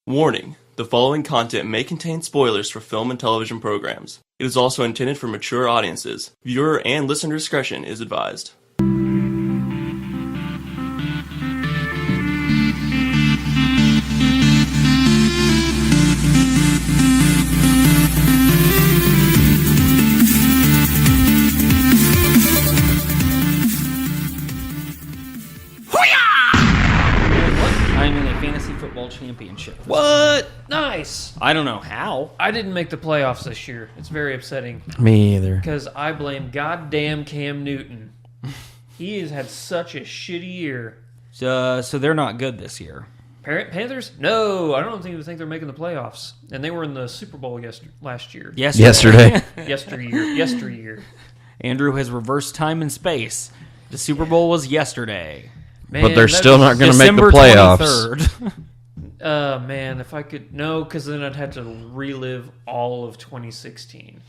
Warning: the following content may contain spoilers for film and television programs. It is also intended for mature audiences. Viewer and listener discretion is advised. Championship. What? Nice. I don't know how. I didn't make the playoffs this year. It's very upsetting. Me either. Because I blame goddamn Cam Newton. He has had such a shitty year. So they're not good this year. Panthers? No, I don't even think they're making the playoffs. And they were in the Super Bowl last year. Yesterday. Yesteryear. Andrew has reversed time and space. The Super Bowl was yesterday. Man, but they're still not going to make the December playoffs. 23rd. Man, if I could... No, because then I'd have to relive all of 2016.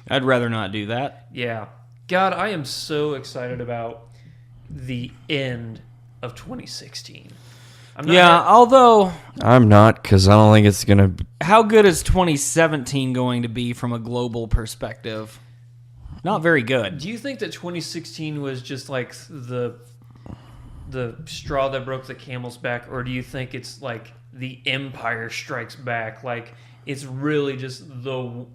I'd rather not do that. Yeah. God, I am so excited about the end of 2016. Although... I'm not, because I don't think it's going to... How good is 2017 going to be from a global perspective? Not very good. Do you think that 2016 was just like the straw that broke the camel's back, or do you think it's like the Empire Strikes Back? Like it's really just the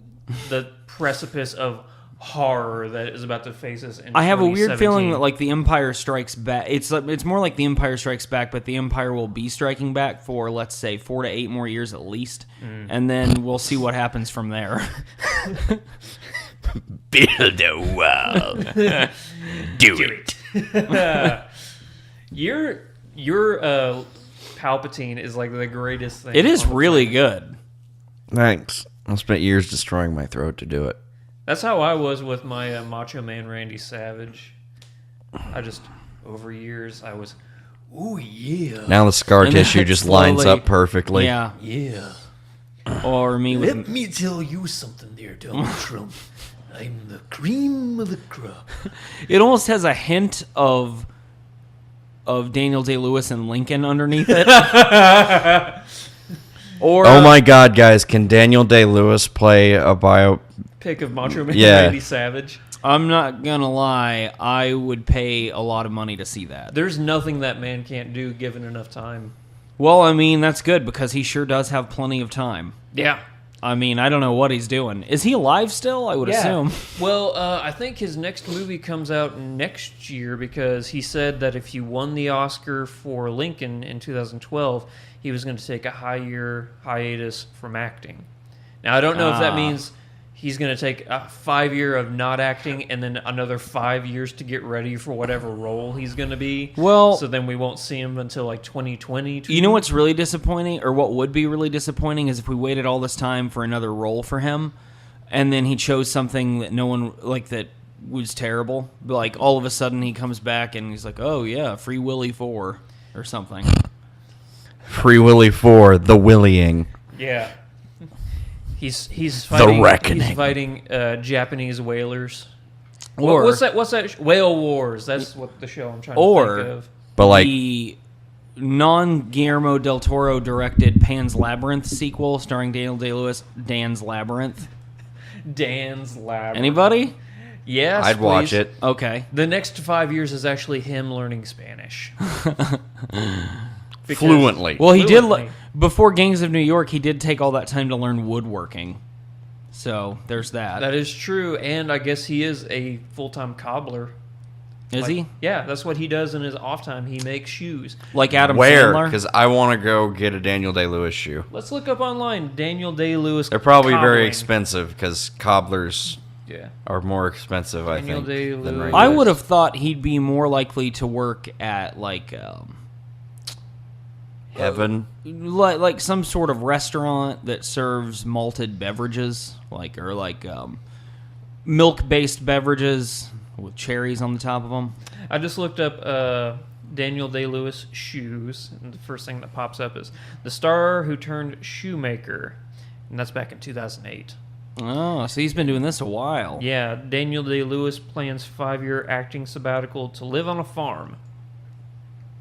precipice of horror that is about to face us in I have a weird 2017. feeling that like the Empire Strikes Back. It's more like the Empire Strikes Back, but the Empire will be striking back for, let's say, 4 to 8 more years at least, and then we'll see what happens from there. Build a wall. Do it. Your Palpatine is like the greatest thing. It is really good. Thanks. I spent years destroying my throat to do it. That's how I was with my Macho Man Randy Savage. Over years, I was, ooh yeah. Now the scar And then tissue just slowly- lines up perfectly. Yeah. Yeah. Or me with... Let me tell you something there, Donald Trump. I'm the cream of the crop. It almost has a hint of Daniel Day-Lewis and Lincoln underneath it. Or Oh my God, guys! Can Daniel Day-Lewis play a bio? Pick of Macho Man Yeah. Randy Savage. I'm not gonna lie, I would pay a lot of money to see that. There's nothing that man can't do given enough time. Well, I mean, that's good because he sure does have plenty of time. Yeah. I mean, I don't know what he's doing. Is he alive still? I would assume. Well, I think his next movie comes out next year because he said that if he won the Oscar for Lincoln in 2012, he was going to take a hiatus from acting. Now, I don't know if that means he's going to take a 5-year of not acting and then another 5 years to get ready for whatever role he's going to be. Well, so then we won't see him until like 2020. You know what's really disappointing, or what would be really disappointing, is if we waited all this time for another role for him, and then he chose something that no one, like, that was terrible. Like, all of a sudden he comes back and he's like, oh yeah, Free Willy 4 or something. Free Willy 4, the Willying. Yeah. He's fighting. Reckoning. He's fighting Japanese whalers. Or What's that? Whale Wars. That's what the show I'm trying to think of. But like, the non-Guillermo del Toro directed Pan's Labyrinth sequel starring Daniel Day-Lewis, Dan's Labyrinth. Dan's Labyrinth. Anybody? Yes, I'd watch please. it. Okay. The next 5 years is actually him learning Spanish. Fluently. Well, he did. Fluently. Before Gangs of New York, he did take all that time to learn woodworking. So there's that. That is true, and I guess he is a full-time cobbler. Is he? Yeah, that's what he does in his off time. He makes shoes. Like Adam Where? Sandler? Because I want to go get a Daniel Day-Lewis shoe. Let's look up online. Daniel Day-Lewis. They're probably very cobbling. expensive because cobblers Yeah. are more expensive, I Daniel think, Day-Lewis. than I regular. would have thought he'd be more likely to work at like Heaven. some sort of restaurant that serves malted beverages, or milk-based beverages with cherries on the top of them. I just looked up Daniel Day-Lewis shoes, and the first thing that pops up is the star who turned shoemaker, and that's back in 2008. Oh, so he's been doing this a while. Yeah, Daniel Day-Lewis plans 5-year acting sabbatical to live on a farm.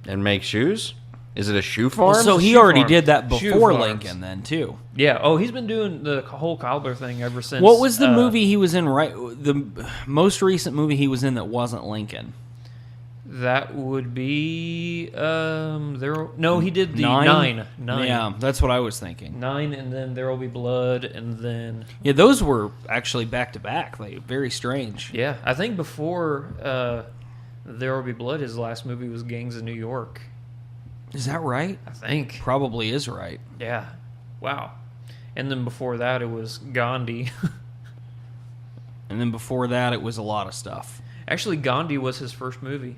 And make shoes? Is it a shoe farm? So he Shoe already farm. did that Shoe before farms. Lincoln, then too. Yeah. Oh, he's been doing the whole cobbler thing ever since. What was the movie he was in? Right, the most recent movie he was in that wasn't Lincoln. That would be there. No, he did the Nine? nine. Yeah, that's what I was thinking. 9, and then There Will Be Blood, and then Yeah, those were actually back to back. Like very strange. yeah, I think before There Will Be Blood, his last movie was Gangs of New York. Is that right? I think. Probably is right. Yeah. Wow. And then before that, it was Gandhi. And then before that, it was a lot of stuff. Actually, Gandhi was his first movie.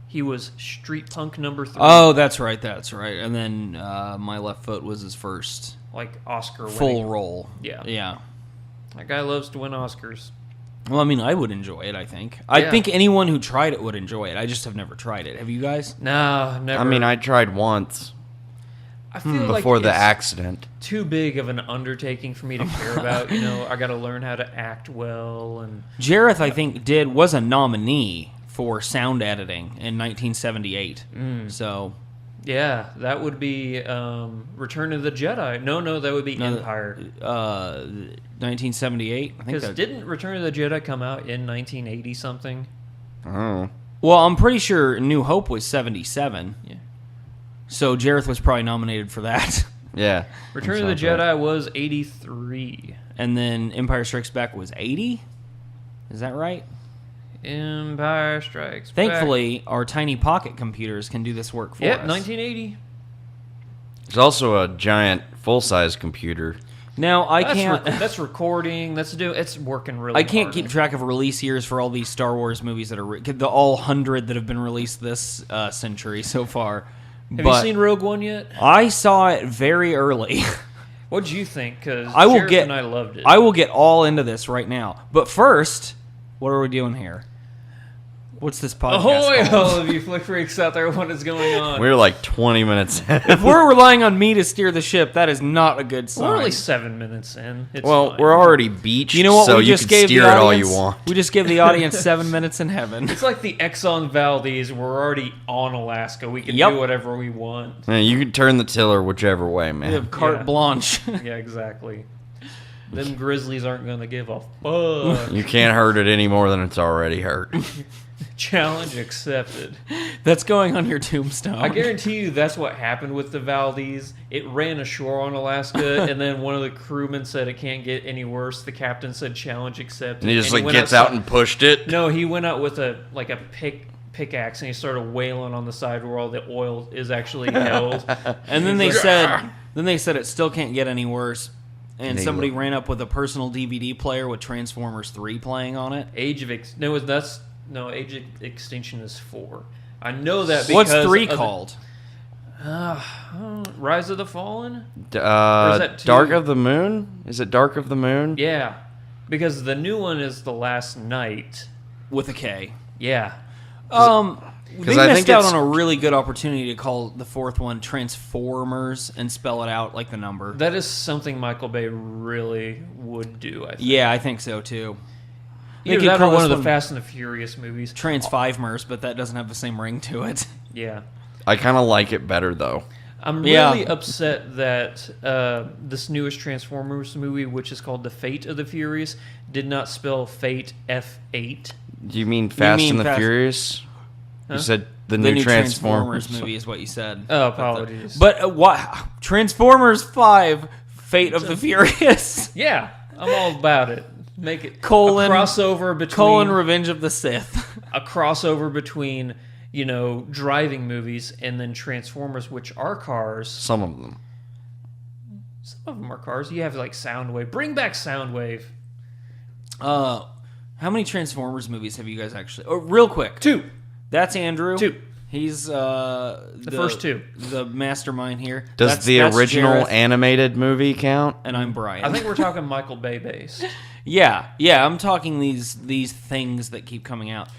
He was Street Punk number 3. Oh, that's right. That's right. And then My Left Foot was his first Like Oscar full winning. role. Yeah. Yeah. That guy loves to win Oscars. Well, I mean, I would enjoy it, I think. I Yeah. think anyone who tried it would enjoy it. I just have never tried it. Have you guys? No, never. I mean, I tried once I feel like before the it's accident. too big of an undertaking for me to care about. You know, I got to learn how to act well, and Jareth, I think, was a nominee for sound editing in 1978. So, yeah, that would be Return of the Jedi. No, that would be Empire. 1978. I think Because that. didn't Return of the Jedi come out in 1980 something? Oh. Well, I'm pretty sure New Hope was 77. Yeah. So Jareth was probably nominated for that. Yeah. Return of the Sounds right. Jedi was 83. And then Empire Strikes Back was 80. Is that right? Empire Strikes Back. Thankfully, our tiny pocket computers can do this work for Yep, us. 1980. There's also a giant full-size computer. Now, I That's can't... that's recording. It's working really I can't hard. keep track of release years for all these Star Wars movies that are the all 100 that have been released this century so far. Have you seen Rogue One yet? I saw it very early. What'd you think? Because I will and I loved it. I will get all into this right now. But first, what are we doing here? What's this podcast Ahoy, called? all of you flick freaks out there! What is going on? We're like 20 minutes in. If we're relying on me to steer the ship, that is not a good sign. We're only 7 minutes in. It's Well, fine. we're already beached, You know what? so we you just can gave steer the it audience, all you want. We just gave the audience 7 minutes in heaven. It's like the Exxon Valdez. We're already on Alaska. We can Yep. do whatever we want. Man, you can turn the tiller whichever way, We man. have carte Yeah. blanche. Yeah, exactly. Them Grizzlies aren't going to give a fuck. You can't hurt it any more than it's already hurt. Challenge accepted. That's going on your tombstone. I guarantee you that's what happened with the Valdez. It ran ashore on Alaska, and then one of the crewmen said it can't get any worse. The captain said challenge accepted. And he just went gets outside- out and pushed it. No, he went out with a pickaxe, and he started wailing on the side where all the oil is actually held. And then they He's like, said it still can't get any worse. And They somebody look- ran up with a personal DVD player with Transformers 3 playing on it. Age of Extinction is 4. I know that because What's 3 of the- called? Rise of the Fallen? Or is that 2? Dark of the Moon? Is it Dark of the Moon? Yeah, because the new one is The Last Night. With a K. Yeah. They I missed think out it's- on a really good opportunity to call the fourth one Transformers and spell it out like the number. That is something Michael Bay really would do, I think. Yeah, I think so too. They Either could that or call one this of the one Fast and the Furious movies. Transfivemers, but that doesn't have the same ring to it. Yeah. I kind of like it better, though. I'm Yeah. really upset that this newest Transformers movie, which is called The Fate of the Furious, did not spell Fate F8. Do you mean Fast mean and the Fast- Furious? Huh? You said the The new Transformers. movie is what you said. Oh, apologies. But what? Transformers 5, Fate of the Furious. Yeah, I'm all about it. Make it Colon- a crossover between Revenge of the Sith. a crossover between driving movies and then Transformers, which are cars. Some of them. Some of them are cars. You have like Soundwave. Bring back Soundwave. How many Transformers movies have you guys actually? Oh, real quick. 2. That's Andrew. 2. He's the first 2. The mastermind here. Does the That's original Jareth, animated movie count? and I'm Brian. I think we're talking Michael Bay based. yeah. I'm talking these things that keep coming out.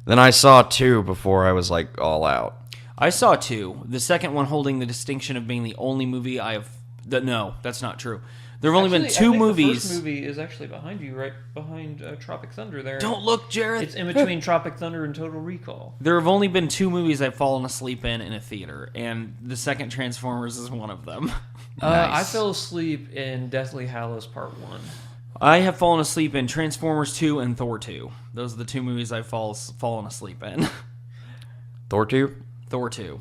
Then I saw 2 before I was like all out. I saw 2. The second one holding the distinction of being the only movie I have. No, that's not true. There have only been two movies. The first movie is actually behind you, right behind Tropic Thunder. There. Don't look, Jared. It's in between Tropic Thunder and Total Recall. There have only been two movies I've fallen asleep in a theater, and the second Transformers is one of them. I fell asleep in Deathly Hallows Part 1. I have fallen asleep in Transformers 2 and Thor 2. Those are the two movies I've fallen asleep in. Thor 2? Thor 2.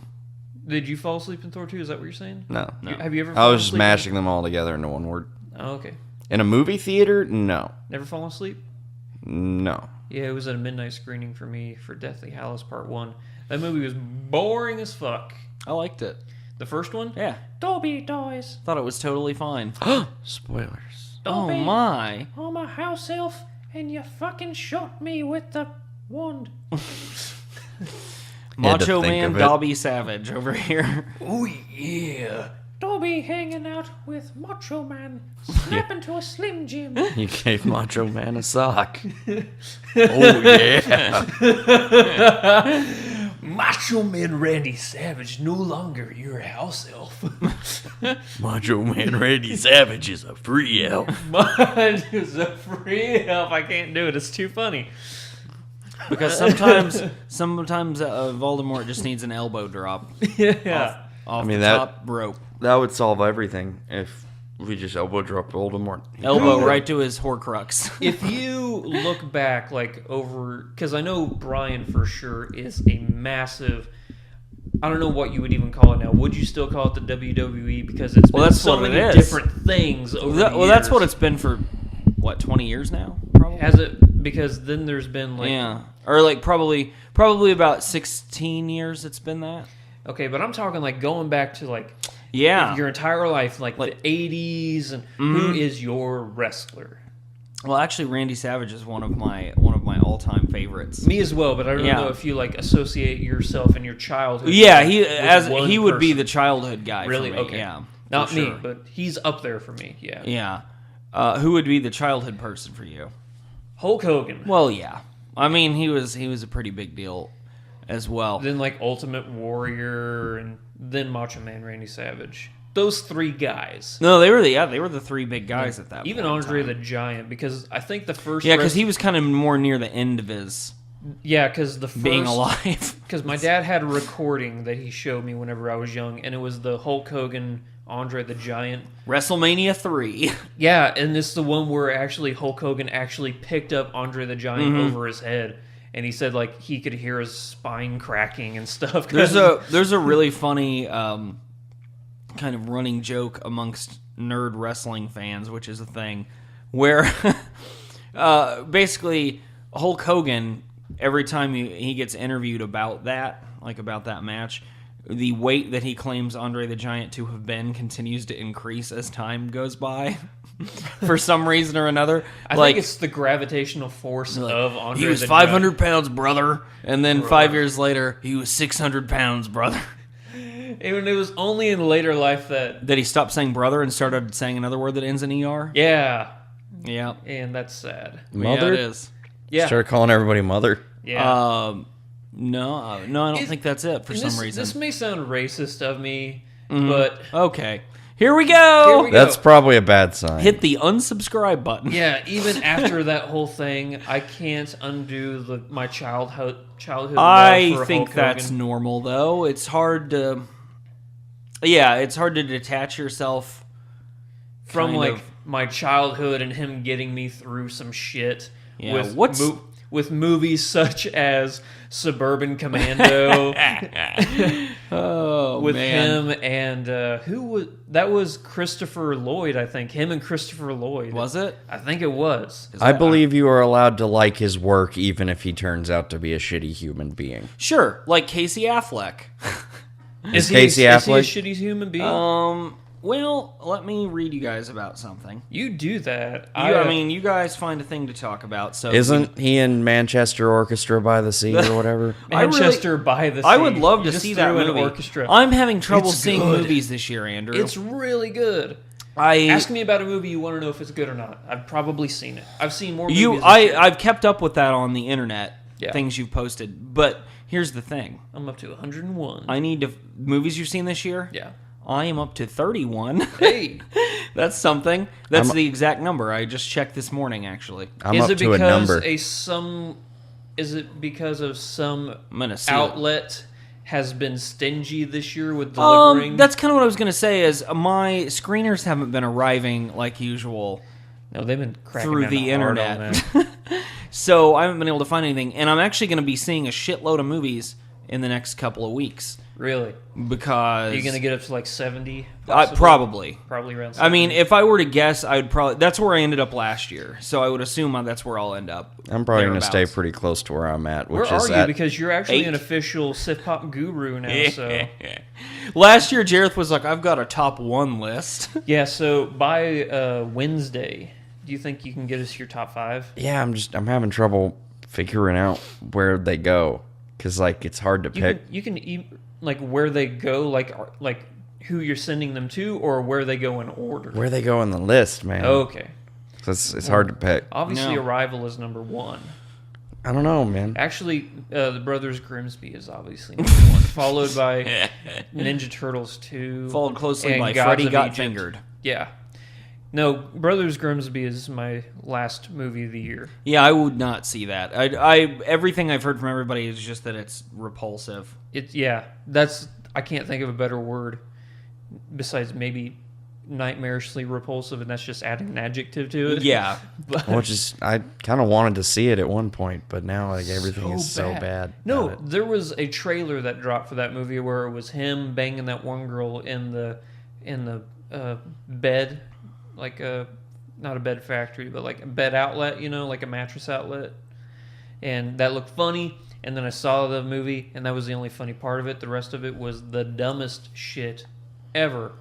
Did you fall asleep in Thor 2? Is that what you're saying? No. Have you ever? I was just mashing them all together into one word. Oh, okay. In a movie theater? No. Never fallen asleep? No. Yeah, it was at a midnight screening for me for Deathly Hallows Part 1. That movie was boring as fuck. I liked it. The first one? Yeah. Dobby dies. Thought it was totally fine. Spoilers. Dobby, Oh my. I'm a house elf, and you fucking shot me with the wand. Macho think Man of it. Dobby Savage over here. Oh, yeah. Dobby hanging out with Macho Man, snapping to a Slim Jim. You gave Macho Man a sock. Oh, yeah. Macho Man Randy Savage, no longer your house elf. Macho Man Randy Savage is a free elf. Mine is a free elf. I can't do it. It's too funny. Because sometimes Voldemort just needs an elbow drop Yeah. off mean, the that- top rope. That would solve everything if we just elbow drop Voldemort. Elbow right to his Horcrux. If you look back, like, over... Because I know Brian, for sure, is a massive... I don't know what you would even call it now. Would you still call it the WWE? Because it's been that's so what it many is. different things over the Well, that's years. what it's been for, 20 years now? Probably. Has it? Because then there's been, like... Yeah. Or, probably about 16 years it's been that. Okay, but I'm talking, like, going back to, like... Yeah. Your entire life, like the 80s, and who is your wrestler? Well, actually, Randy Savage is one of my all-time favorites. Me as well, but I don't Yeah. know if you like associate yourself in your childhood. Yeah, with he one would be person. the childhood guy Really? for me. Okay. Yeah. Not for me, sure. but he's up there for me. Yeah. Yeah. Who would be the childhood person for you? Hulk Hogan. Well, yeah. I mean, he was a pretty big deal as well. Then like Ultimate Warrior, and then Macho Man Randy Savage. Those three guys. No, they were the three big guys at that Even point. Andre the Giant, because I think the first. Yeah, because he was kind of more near the end of his Yeah, because the first being alive. Because my dad had a recording that he showed me whenever I was young, and it was the Hulk Hogan, Andre the Giant. WrestleMania 3. Yeah, and it's the one where actually Hulk Hogan actually picked up Andre the Giant over his head, and he said like he could hear his spine cracking and stuff. There's a really funny kind of running joke amongst nerd wrestling fans, which is a thing, where basically Hulk Hogan, every time he gets interviewed about that match, the weight that he claims Andre the Giant to have been continues to increase as time goes by. For some reason or another, I think it's the gravitational force of Andre. he was the 500 pounds, brother, and then 5 years later he was 600 pounds, brother. Giant. It was only in later life that That he stopped saying brother and started saying another word that ends in ER. yeah, Yeah, and that's sad. Mother? Yeah, it is. Yeah, Start calling everybody mother. yeah. No, I don't think that's it for And some reason. This may sound racist of me, but Okay, here we go. Here we go. That's probably a bad sign. Hit the unsubscribe button. yeah, even after that whole thing, I can't undo my childhood. I love for think Hulk that's Hogan. normal, though. It's hard to. Yeah, it's hard to detach yourself from kind like of. my childhood and him getting me through some shit Yeah, with what's- with movies such as Suburban Commando Oh with man, him and that was Christopher Lloyd, I think. Him and Christopher Lloyd. was it? I think it was. I believe you are allowed to like his work even if he turns out to be a shitty human being. Sure, like Casey Affleck. Is he Casey is he a Affleck? shitty human being? Well, let me read you guys about something. You do that. I mean, you guys find a thing to talk about. So Isn't he in Manchester Orchestra by the Sea or whatever? Manchester by the Sea. I would love You to just see that threw in movie. Orchestra. I'm having trouble It's seeing good. movies this year, Andrew. It's really good. I Ask me about a movie you want to know if it's good or not. I've probably seen it. I've seen more movies. this year. I've kept up with that on the internet. Yeah. Things you've posted, but here's the thing: I'm up to 101. I need to movies you've seen this year. Yeah. I am up to 31. Hey. That's something. That's I'm- the exact number. I just checked this morning, actually. I'm Is up it to a because number. Is it because of some I'm gonna see it. outlet has been stingy this year with delivering? That's kind of what I was going to say. Is my screeners haven't been arriving like usual no, they've been cracking through down the hard on internet, that. so I haven't been able to find anything. And I'm actually going to be seeing a shitload of movies in the next couple of weeks Really? because Are you going to get up to like 70? probably. Probably around 70. I mean, if I were to guess, I would probably. That's where I ended up last year, so I would assume that's where I'll end up. I'm probably going to stay thereabouts. pretty close to where I'm at, where which are is you? at Because you're actually 8. an official Sith Pop guru now. So Last year, Jareth was like, "I've got a top 1 list." yeah. So by Wednesday, do you think you can get us your top 5? yeah. I'm having trouble figuring out where they go because like it's hard to pick. You can like where they go, like who you're sending them to, or where they go in order. Where they go in the list, man. Okay. So it's hard to pick. Obviously, No. Arrival is number 1. I don't know, man. Actually, the Brothers Grimsby is obviously number 1, followed by Ninja Turtles 2. Followed closely and by Gods Freddy of Got Egypt. Fingered. Yeah. No, Brothers Grimsby is my last movie of the year. Yeah, I would not see that. I everything I've heard from everybody is just that it's repulsive. I can't think of a better word besides maybe nightmarishly repulsive, and that's just adding an adjective to it. Yeah, But Which is, I kind of wanted to see it at one point, but now like everything is so bad. No, about it. there was a trailer that dropped for that movie where it was him banging that one girl in the bed, like not a bed factory, but like a bed outlet, like a mattress outlet, and that looked funny. And then I saw the movie, and that was the only funny part of it. The rest of it was the dumbest shit ever.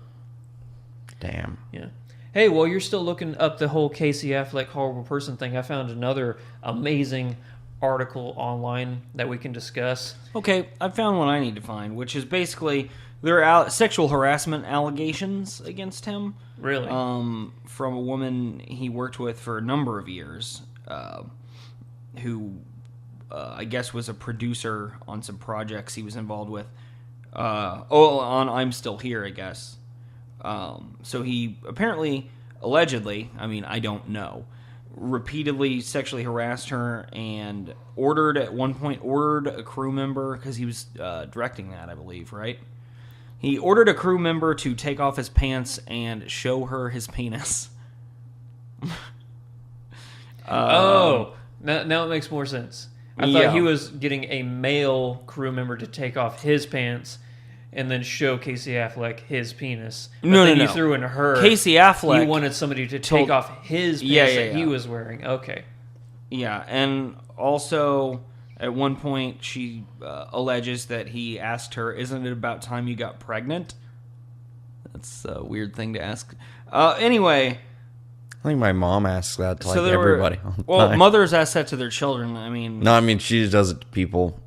Damn. Yeah. Hey, while you're still looking up the whole Casey Affleck horrible person thing, I found another amazing article online that we can discuss. okay. I found what I need to find, which is basically there are sexual harassment allegations against him. Really? From a woman he worked with for a number of years, who I guess was a producer on some projects he was involved with. On I'm Still Here, I guess. So he apparently, allegedly, I mean, I don't know, repeatedly sexually harassed her and at one point ordered a crew member, because he was directing that, I believe, right? He ordered a crew member to take off his pants and show her his penis. Now it makes more sense. I Yeah. thought he was getting a male crew member to take off his pants and then show Casey Affleck his penis. But No, then no, you no. threw in her. Casey Affleck. You wanted somebody to told- take off his pants Yeah, that he yeah. was wearing. Okay. Yeah, and also at one point she alleges that he asked her, "Isn't it about time you got pregnant?" That's a weird thing to ask. Anyway, I think my mom asks that to like so there everybody. were all the well, time. mothers ask that to their children. I mean, No, I mean she does it to people.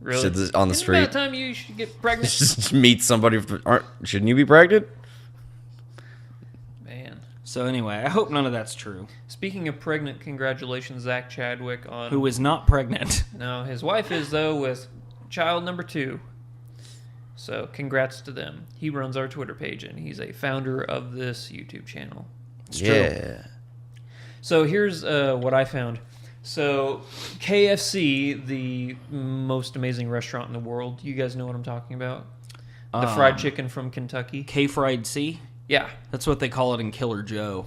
Really? Sits on the Isn't it street. about time you should get pregnant? Just meet somebody. Shouldn't you be pregnant? Man. so anyway, I hope none of that's true. Speaking of pregnant, congratulations, Zach Chadwick on... Who is not pregnant? No, his wife is, though, with child number 2. So, congrats to them. He runs our Twitter page, and he's a founder of this YouTube channel. Yeah. So, here's what I found. So, KFC, the most amazing restaurant in the world. You guys know what I'm talking about? The fried chicken from Kentucky. K Fried C. Yeah. That's what they call it in Killer Joe.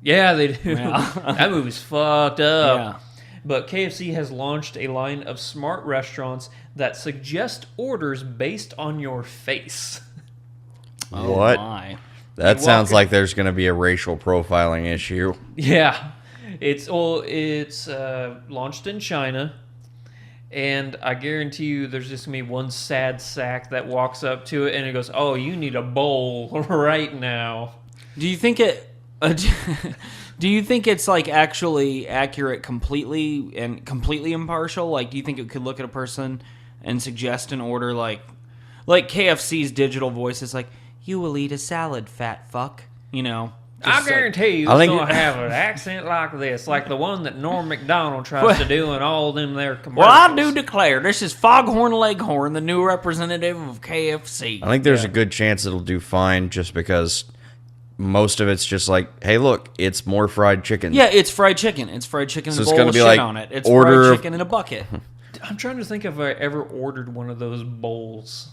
Yeah, they do. Yeah. That movie's fucked up. Yeah. But KFC has launched a line of smart restaurants that suggest orders based on your face. Oh What? my. That You sounds walk- like there's going to be a racial profiling issue. Yeah. It's launched in China, and I guarantee you there's just going to be one sad sack that walks up to it and it goes, "Oh, you need a bowl right now." Do you think it? Do you think it's like actually accurate completely and completely impartial? Like, do you think it could look at a person and suggest an order like KFC's digital voice is like, "You will eat a salad, fat fuck." You know. I Just like- guarantee you I it's think- going to have an accent like this, like the one that Norm Macdonald tries to do in all them there commercials. Well, I do declare, this is Foghorn Leghorn, the new representative of KFC. I think there's a good chance it'll do fine just because most of it's just like, hey, look, it's more fried chicken. Yeah, it's fried chicken. It's fried chicken in So a it's bowl gonna with be shit like, on it. It's order fried of- chicken in a bucket. I'm trying to think if I ever ordered one of those bowls,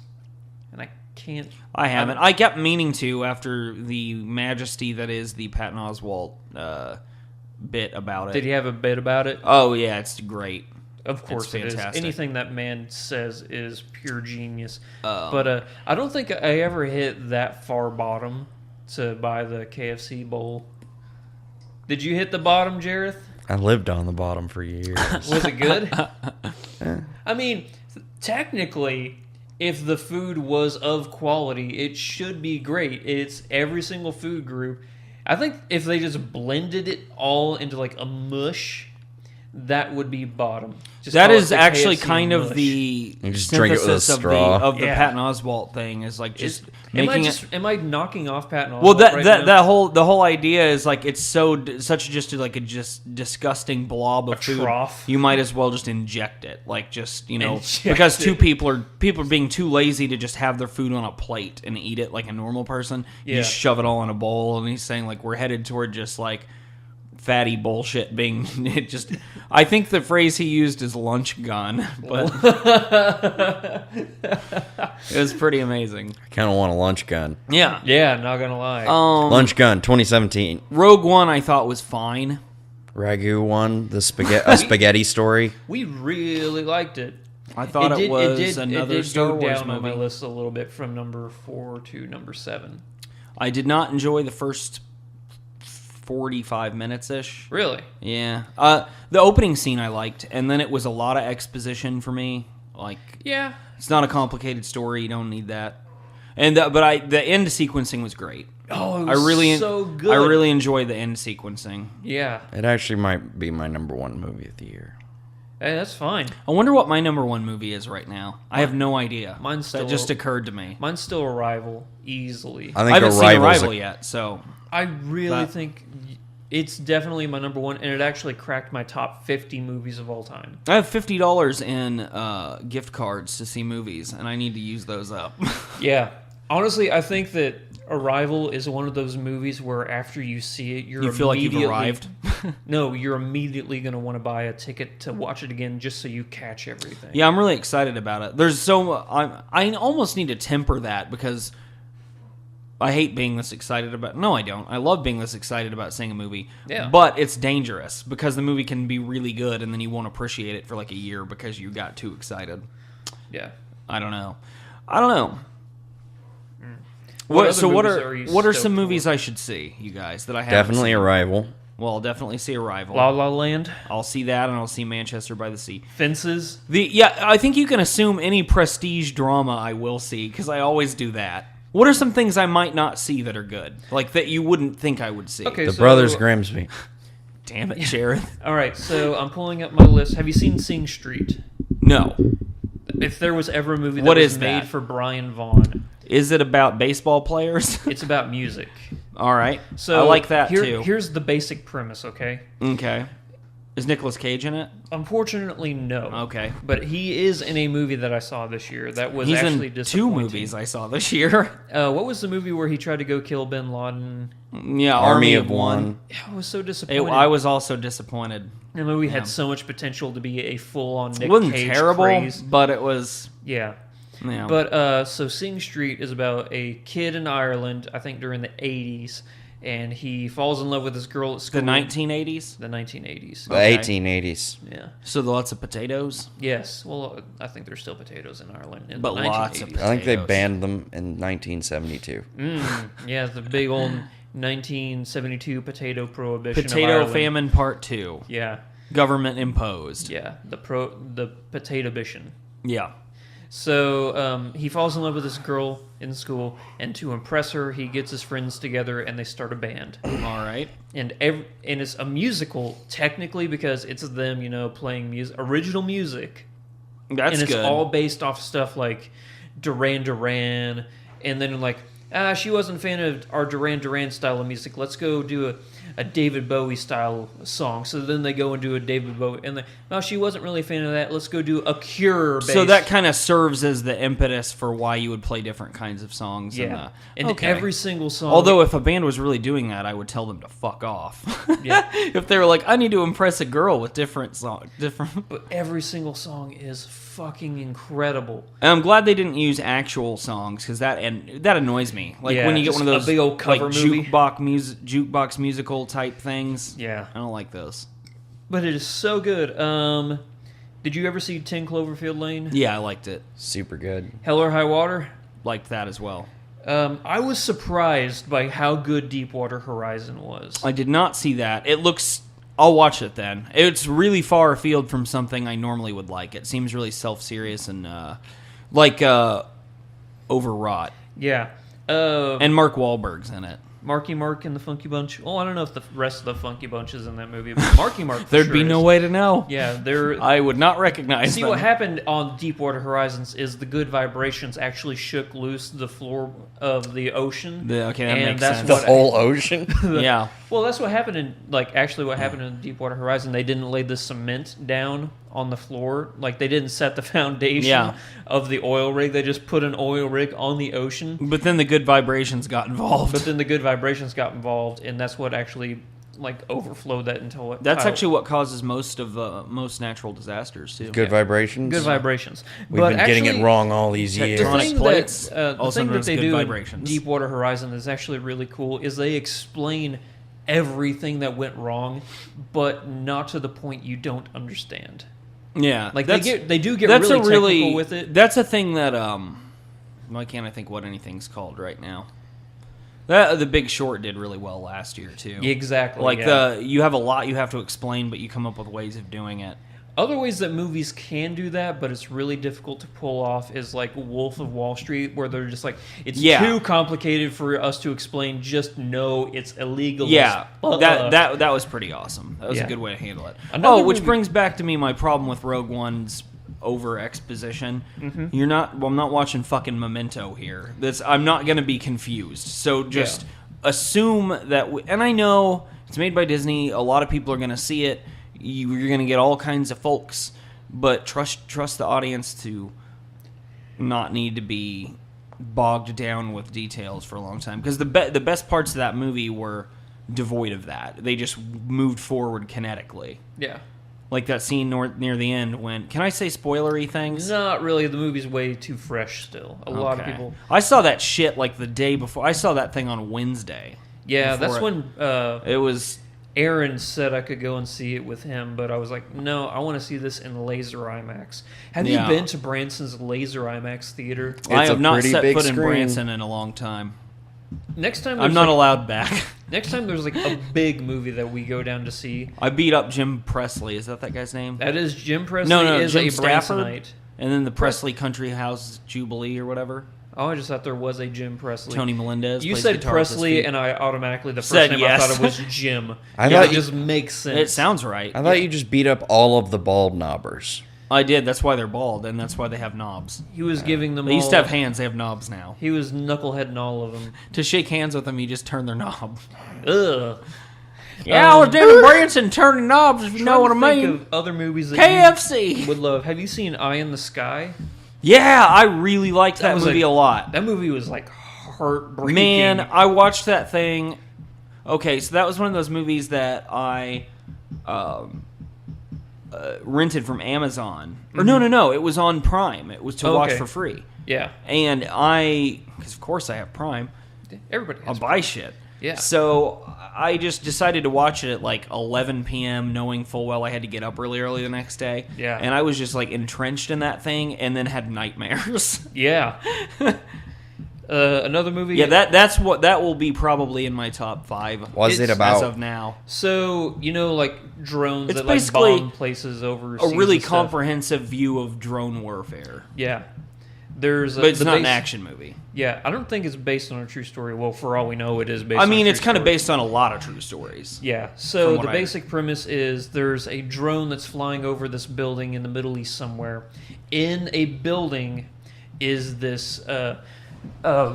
and I can't. I haven't. I kept meaning to after the majesty that is the Patton Oswalt bit about it. Did he have a bit about it? Oh, yeah, it's great. Of course it is. fantastic. Anything that man says is pure genius. But I don't think I ever hit that far bottom to buy the KFC bowl. Did you hit the bottom, Jareth? I lived on the bottom for years. Was it good? I mean, technically, if the food was of quality, it should be great. It's every single food group. I think if they just blended it all into like a mush, that would be bottom. Just That call it is the actually KFC kind of mush. the You just drink it with a synthesis straw. of the Yeah. Patton Oswalt thing is like just Am making am I knocking off Patton Oswalt Well, that right that now? that whole the whole idea is like it's such just like a just disgusting blob of food. trough. You might as well just inject it, like just Inject because it. people are being too lazy to just have their food on a plate and eat it like a normal person. You Yeah. just shove it all in a bowl, and he's saying like we're headed toward just like fatty bullshit being it just. I think the phrase he used is lunch gun, but it was pretty amazing. I kind of want a lunch gun. Yeah. Yeah, not gonna lie. Lunch gun 2017. Rogue One I thought was fine. Ragu one, the spaghetti story. We really liked it. I thought it was another it did Star go Wars down on my movie. list a little bit from number 4 to number 7. I did not enjoy the first 45 minutes ish. Really? Yeah. The opening scene I liked, and then it was a lot of exposition for me. Like, Yeah. it's not a complicated story. You don't need that. And the end sequencing was great. Oh, it I was really so good. I really enjoyed the end sequencing. Yeah. It actually might be my number one movie of the year. Hey, that's fine. I wonder what my number one movie is right now. I have no idea. Mine's that still- just occurred to me. Mine's still Arrival, easily. I I think haven't seen Arrival's Arrival yet, so I really That- think it's definitely my number one, and it actually cracked my top 50 movies of all time. I have $50 in gift cards to see movies, and I need to use those up. Yeah. Honestly, I think that Arrival is one of those movies where after you see it, You feel like you've arrived? No, you're immediately going to want to buy a ticket to watch it again just so you catch everything. Yeah, I'm really excited about it. There's I almost need to temper that because I hate being this excited about. No, I don't. I love being this excited about seeing a movie. Yeah. But it's dangerous because the movie can be really good and then you won't appreciate it for like a year because you got too excited. Yeah. I don't know. What other So what movies are are you what are stoked some for? movies I should see, you guys, that I haven't definitely seen? Arrival. Well, I'll definitely see Arrival. La La Land, I'll see that, and I'll see Manchester by the Sea. Fences. I think you can assume any prestige drama I will see because I always do that. What are some things I might not see that are good, like that you wouldn't think I would see? Okay, The so, Brothers Grimsby. Damn it, Jared. All right, so I'm pulling up my list. Have you seen Sing Street? No. If there was ever a movie that What was is made that? for Brian Vaughn, Is it about baseball players? it's about music. All right. So I like that too. Here's the basic premise, okay? Okay. Is Nicolas Cage in it? Unfortunately, no. Okay. But he is in a movie that I saw this year that was He's actually in two disappointing. movies I saw this year. What was the movie where he tried to go kill Bin Laden? Yeah, Army of One. I was so disappointed. I was also disappointed. The movie had so much potential to be a full-on Nick It wasn't Cage terrible, craze. but it was. Yeah. Yeah. But so Sing Street is about a kid in Ireland, I think during the 80s, and he falls in love with this girl at school. The 1980s? The 1980s. The Okay. 1880s. Yeah. So lots of potatoes? Yes. Well, I think there's still potatoes in Ireland in But the lots of 1980s. I think they Potatoes. banned them in 1972. Yeah, the big old 1972 potato prohibition. of Potato Ireland. famine part 2. Yeah. Government imposed. Yeah. The potato bition. Yeah. So he falls in love with this girl in school, and to impress her, he gets his friends together and they start a band. All right. And it's a musical technically because it's them, playing original music, That's and it's good. all based off stuff like Duran Duran, and then like she wasn't a fan of our Duran Duran style of music. Let's go do a David Bowie style song. So then they go and do a David Bowie, and no, she wasn't really a fan of that. Let's go do a Cure. So that kind of serves as the impetus for why you would play different kinds of songs. yeah, and and every single song. Although if a band was really doing that, I would tell them to fuck off. Yeah. If they were like, I need to impress a girl with different. But every single song is fucking incredible. And I'm glad they didn't use actual songs because that annoys me. Like Yeah, when you get just one of those a big old cover like movie. jukebox musical type things. Yeah, I don't like those. but it is so good. Did you ever see 10 Cloverfield Lane? Yeah, I liked it. Super good. Hell or High Water? Liked that as well. I was surprised by how good Deepwater Horizon was. I did not see that. It looks. I'll watch it then. It's really far afield from something I normally would like. It seems really self-serious and overwrought. Yeah. And Mark Wahlberg's in it. Marky Mark and the Funky Bunch. Oh, I don't know if the rest of the Funky Bunch is in that movie, but Marky Mark. There'd sure be no is. way to know. Yeah, they're. I would not recognize See, them. what happened on Deepwater Horizons is the good vibrations actually shook loose the floor of the ocean. Okay, that and makes that's sense. The what whole ocean. Yeah. Well, that's what happened in what happened in Deepwater Horizon. They didn't lay the cement down on the floor. Like they didn't set the foundation Yeah. of the oil rig. They just put an oil rig on the ocean. But then the good vibrations got involved. But then the good vibrations got involved, and that's what actually overflowed that into what. That's actually what causes most of most natural disasters too. Good vibrations. good vibrations. We've been getting it wrong all these years. The Tectonic thing plates, that, the also thing known that as they good do vibrations. in Deepwater Horizon is actually really cool. Is they explain everything that went wrong, but not to the point you don't understand. Yeah, Like they do get that's really a really technical with it. That's a thing that why can't I think what anything's called right now? That The Big Short did really well last year too. Exactly. Like yeah. you have a lot you have to explain, but you come up with ways of doing it. Other ways that movies can do that, but it's really difficult to pull off, is like Wolf of Wall Street, where they're just like, it's too complicated for us to explain. Just know it's illegal. Yeah, that was pretty awesome. That was a good way to handle it. Which brings back to me my problem with Rogue One's over exposition. Mm-hmm. I'm not watching fucking Memento here. I'm not going to be confused. So just assume that. And I know it's made by Disney. A lot of people are going to see it. You're going to get all kinds of folks, but trust the audience to not need to be bogged down with details for a long time, because the best parts of that movie were devoid of that. They just moved forward kinetically. Yeah. Like that scene near the end when... Can I say spoilery things? Not really. The movie's way too fresh still. A lot of people... I saw that shit like the day before. I saw that thing on Wednesday. Yeah, that's when... it was... Aaron said I could go and see it with him, but I was like, no, I want to see this in laser IMAX. Have you been to Branson's laser IMAX theater? I have not pretty set big foot in screen. Branson in a long time. Next time I'm not allowed back. Next time there's like a big movie that we go down to see. I beat up Jim Presley. Is that guy's name? That is Jim Presley. No, is Jim a Stafford. Bransonite. And then the Presley Country House Jubilee or whatever. Oh, I just thought there was a Jim Presley. Tony Melendez. You plays said guitar with his Presley, feet. and I automatically, the first Said name yes. I thought it was Jim. I yeah, thought it you- just makes sense. It sounds right. I thought you just beat up all of the bald knobbers. I did. That's why they're bald, and that's why they have knobs. He was giving them They used all- to have hands. They have knobs now. He was knuckleheading all of them. To shake hands with them, you just turn their knob. Ugh. Yeah, I was David Branson turning knobs, if you know what I Trying to think mean. of other movies that KFC. you would love. Have you seen Eye in the Sky? Yeah, I really liked that was movie a lot. That movie was like heartbreaking. Man, I watched that thing. Okay, so that was one of those movies that I rented from Amazon. Or no, it was on Prime. It was to watch Okay. for free. Yeah. And because of course I have Prime, Everybody I'll has. buy shit. Yeah. So I just decided to watch it at like 11 p.m., knowing full well I had to get up really early the next day. Yeah. And I was just like entrenched in that thing, and then had nightmares. Yeah. Another movie. Yeah, that will be probably in my top 5. Was it It's- about? as of now? So like drones It's that like basically bomb places overseas. A really and stuff. comprehensive view of drone warfare. Yeah. There's. But it's the not an base- action movie. Yeah, I don't think it's based on a true story. Well, for all we know, it is based. I on mean, a it's true kind of story. based on a lot of true stories. Yeah. From So what the I basic premise is there's a drone that's flying over this building in the Middle East somewhere. In a building is this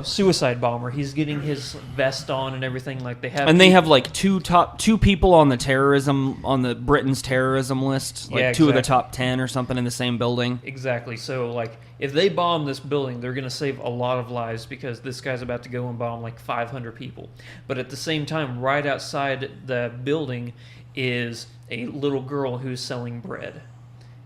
suicide bomber. He's getting his vest on and everything. Like they have, And they have like two people on the Britain's terrorism list, like Yeah, two of the exactly. top 10 or something in the same building. Exactly. So, like, if they bomb this building, they're going to save a lot of lives because this guy's about to go and bomb like 500 people. But at the same time, right outside the building is a little girl who's selling bread.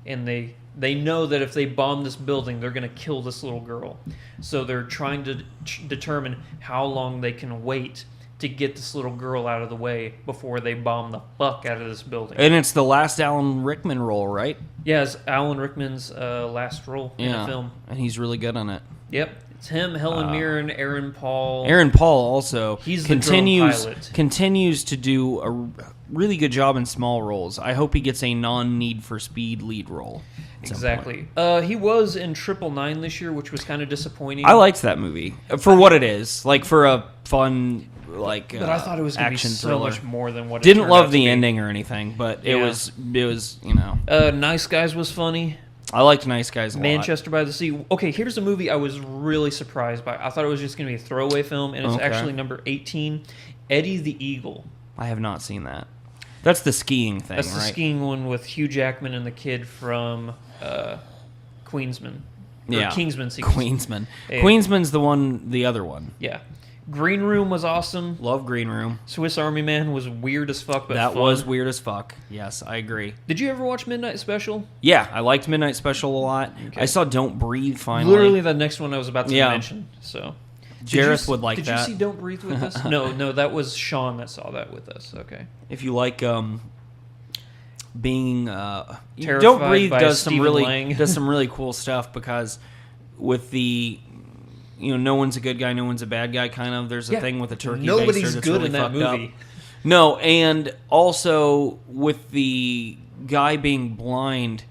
And they know that if they bomb this building, they're going to kill this little girl. So they're trying to determine how long they can wait to get this little girl out of the way before they bomb the fuck out of this building. And it's the last Alan Rickman role, right? Yeah, it's Alan Rickman's last role in a film. And he's really good on it. Yep, it's him, Helen Mirren, Aaron Paul. Aaron Paul also He's the drone pilot. continues to do a really good job in small roles. I hope he gets a non-Need for Speed lead role. at some point. Exactly. He was in 999 this year, which was kind of disappointing. I liked that movie for what it is, like for a fun but I thought it was going to be action so thriller. much more than what it Didn't turned out love to the be. ending or anything, but it Yeah. was Nice Guys was funny. I liked Nice Guys a lot. Manchester by the Sea. Okay, here's a movie I was really surprised by. I thought it was just going to be a throwaway film, and it's Okay. actually number 18, Eddie the Eagle. I have not seen that. That's the skiing thing, That's the right? skiing one with Hugh Jackman and the kid from Queensman. Or Yeah. Kingsman sequence. Queensman. Yeah. Queensman's the other one. Yeah. Green Room was awesome. Love Green Room. Swiss Army Man was weird as fuck, but That fun. was weird as fuck. Yes, I agree. Did you ever watch Midnight Special? Yeah, I liked Midnight Special a lot. Okay. I saw Don't Breathe finally. Literally the next one I was about to Yeah. mention. So, Jareth would like did that. you see Don't Breathe with us? No, that was Sean that saw that with us. Okay. If you like being Terrified Don't Breathe by does some Stephen Lang. really cool stuff because with the no one's a good guy, no one's a bad guy kind of. There's a Yeah. thing with a turkey Nobody's baster that's good really in that fucked up. movie. No, and also with the guy being blind,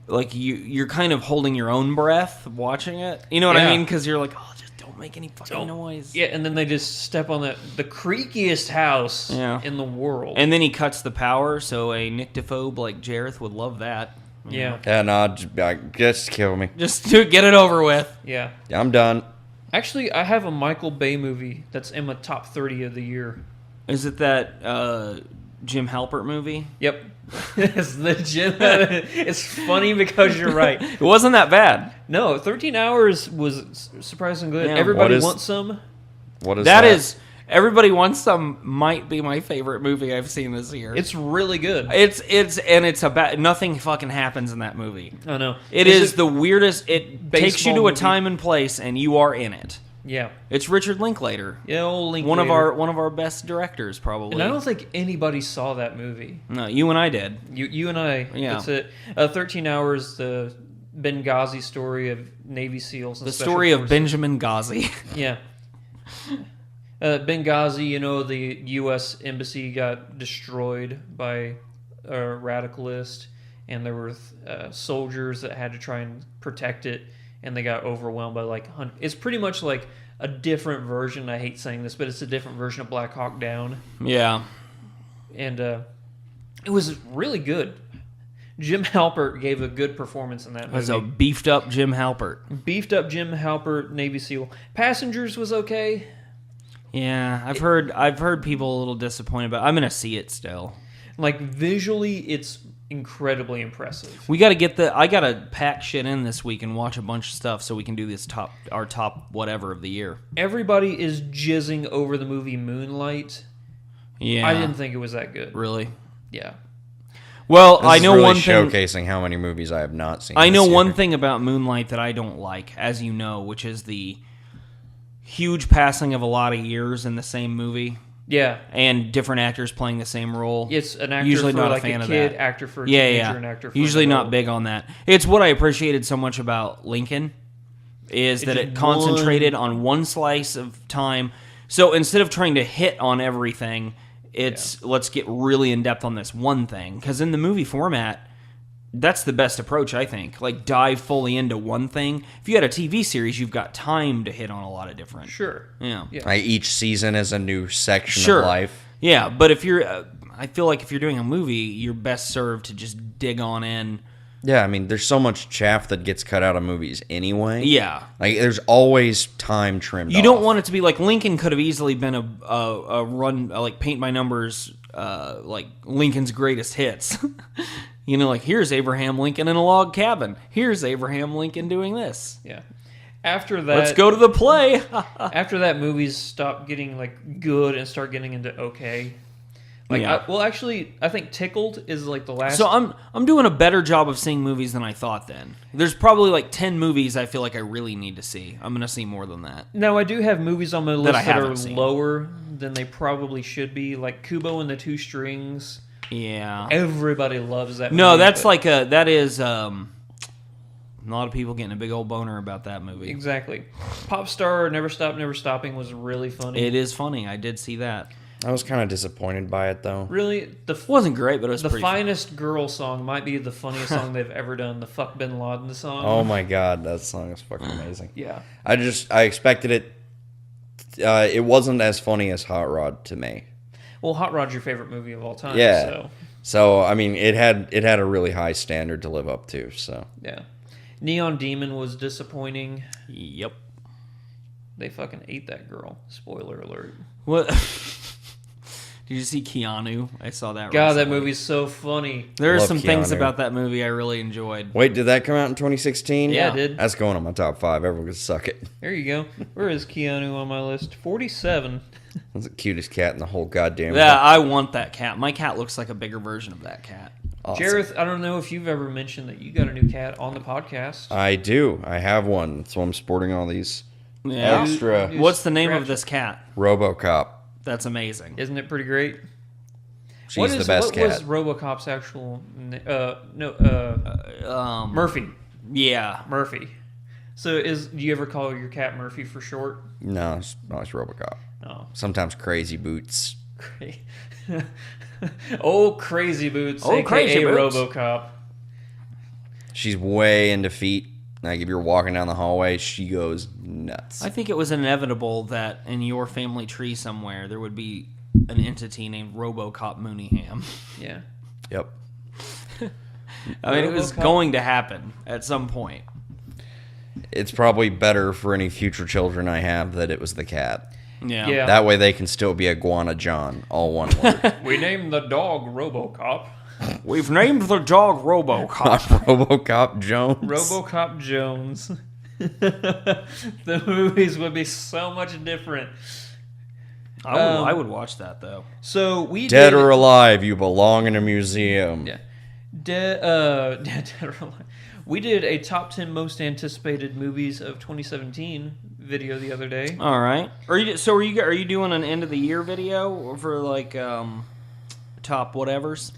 like you're kind of holding your own breath watching it. You know what I Yeah. mean? Because you're like, oh, just don't make any fucking Don't- noise. Yeah, and then they just step on the creakiest house Yeah. in the world. And then he cuts the power, so a nyctophobe like Jareth would love that. yeah, Yeah, no, just kill me. Just to get it over with. yeah. I'm done. Actually, I have a Michael Bay movie that's in my top 30 of the year. Is it that Jim Halpert movie? Yep. It's the gym. It's funny because you're right. It wasn't that bad. No, 13 Hours was surprisingly good. Yeah. Everybody What is- wants some. What is That is Everybody Wants Some might be my favorite movie I've seen this year. It's really good. It's about nothing fucking happens in that movie. I know. It is the weirdest. It takes you baseball to a movie? time and place, and you are in it. Yeah. It's Richard Linklater, Yeah, old Linklater. one of our best directors, probably. And I don't think anybody saw that movie. No, you and I did. You and I. Yeah. That's it. 13 Hours, the Benghazi story of Navy SEALs. And The Special story of Forces. Benjamin Ghazi. Yeah. Benghazi, the U.S. embassy got destroyed by a radicalist, and there were soldiers that had to try and protect it, and they got overwhelmed by it's pretty much like a different version. I hate saying this, but it's a different version of Black Hawk Down, Yeah. and it was really good. Jim Halpert gave a good performance in that It was movie. a beefed up Jim Halpert. Beefed up Jim Halpert, Navy SEAL. Passengers was okay. Yeah, I've heard people a little disappointed, but I'm gonna see it still. Like visually, it's incredibly impressive. I gotta pack shit in this week and watch a bunch of stuff so we can do this our top whatever of the year. Everybody is jizzing over the movie Moonlight. Yeah, I didn't think it was that good. really. Yeah. Well, This I is know really one thing. showcasing how many movies I have not seen. I know this one year. thing about Moonlight that I don't like, as you know, which is the huge passing of a lot of years in the same movie Yeah. and different actors playing the same role. It's an actor Usually for not like a fan of kid, that. actor for a Yeah, teenager, yeah. and actor for Usually an not adult. big on that. It's what I appreciated so much about Lincoln is that It's it concentrated on one slice of time. So instead of trying to hit on everything, it's let's get really in depth on this one thing. Because in the movie format, that's the best approach, I think. Like, dive fully into one thing. If you had a TV series, you've got time to hit on a lot of different. Sure. Yeah. Yeah. Each season is a new section Sure. of life. Yeah, but if you're, I feel like if you're doing a movie, you're best served to just dig on in Yeah, I mean, there's so much chaff that gets cut out of movies anyway. Yeah. Like, there's always time trimmed You don't off. want it to be like Lincoln could have easily been a run, like paint by numbers, like Lincoln's greatest hits. You know, like here's Abraham Lincoln in a log cabin. Here's Abraham Lincoln doing this. Yeah. After that, Let's go to the play. After that, movies stop getting like good and start getting into okay. Like, Yeah. I think Tickled is like the last. So I'm doing a better job of seeing movies than I thought then. There's probably like 10 movies I feel like I really need to see. I'm going to see more than that. Now, I do have movies on my list I that are haven't seen. lower than they probably should be, like Kubo and the Two Strings. Yeah. Everybody loves that movie. No, that's but- that is a lot of people getting a big old boner about that movie. Exactly. Pop Star Never Stop, Never Stopping was really funny. It is funny. I did see that. I was kind of disappointed by it, though. Really, It wasn't great, but it was the pretty fun. Finest Girl song might be the funniest song they've ever done. The Fuck Bin Laden song. Oh my god, that song is fucking amazing. Yeah. I expected it. It wasn't as funny as Hot Rod to me. Well, Hot Rod's your favorite movie of all time. Yeah. So, So I mean, it had a really high standard to live up to. So yeah. Neon Demon was disappointing. Yep. They fucking ate that girl. Spoiler alert. What? Did you see Keanu? I saw that. God, that recently. movie's so funny. There are Love some things Keanu. about that movie I really enjoyed. wait, did that come out in 2016? Yeah, it did. That's going on my top 5. Everyone can suck it. There you go. Where is Keanu on my list? 47. That's the cutest cat in the whole goddamn. Yeah, I want that cat. My cat looks like a bigger version of that cat. Awesome. Jareth, I don't know if you've ever mentioned that you got a new cat on the podcast. I do. I have one. That's why I'm sporting all these Yeah. extra You What's the name scratch- of this cat? RoboCop. That's amazing. Isn't it pretty great? She's the best what cat. was RoboCop's actual Murphy. Yeah. Murphy. So do you ever call your cat Murphy for short? No, it's RoboCop. No. Sometimes Crazy Boots. Great. Oh, Crazy Boots, Oh, aka Crazy Boots. RoboCop. She's way into feet. Like if you're walking down the hallway, she goes nuts. I think it was inevitable that in your family tree somewhere there would be an entity named RoboCop Mooneyham. Yeah. Yep. I mean, it was RoboCop. going to happen at some point. It's probably better for any future children I have that it was the cat. Yeah. Yeah. That way they can still be Iguana John, all one word. We named the dog RoboCop. We've named the dog RoboCop. RoboCop Jones. RoboCop Jones. The movies would be so much different. I would watch that though. So we Dead did, or alive, you belong in a museum. Yeah. Dead or alive. We did a top 10 most anticipated movies of 2017 video the other day. All right. Are you doing an end of the year video for like top whatevers?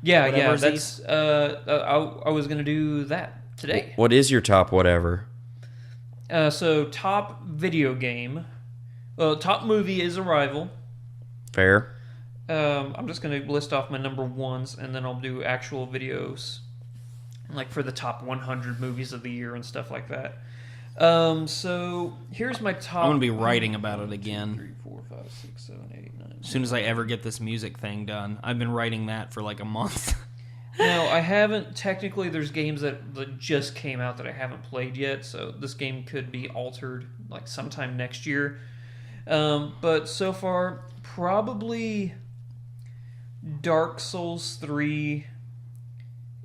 Yeah, Whateversies. that's I was gonna do that today. What is your top whatever? So top video game, well, top movie is Arrival. Fair. I'm just gonna list off my number ones, and then I'll do actual videos, like for the top 100 movies of the year and stuff like that. So here's my top. I'm gonna be writing about it again 3, 4, 5, 6, 7, 8, 9. as soon as I ever get this music thing done. I've been writing that for like a month. Now, I haven't, technically, there's games that just came out that I haven't played yet, so this game could be altered, like, sometime next year. But so far, probably Dark Souls 3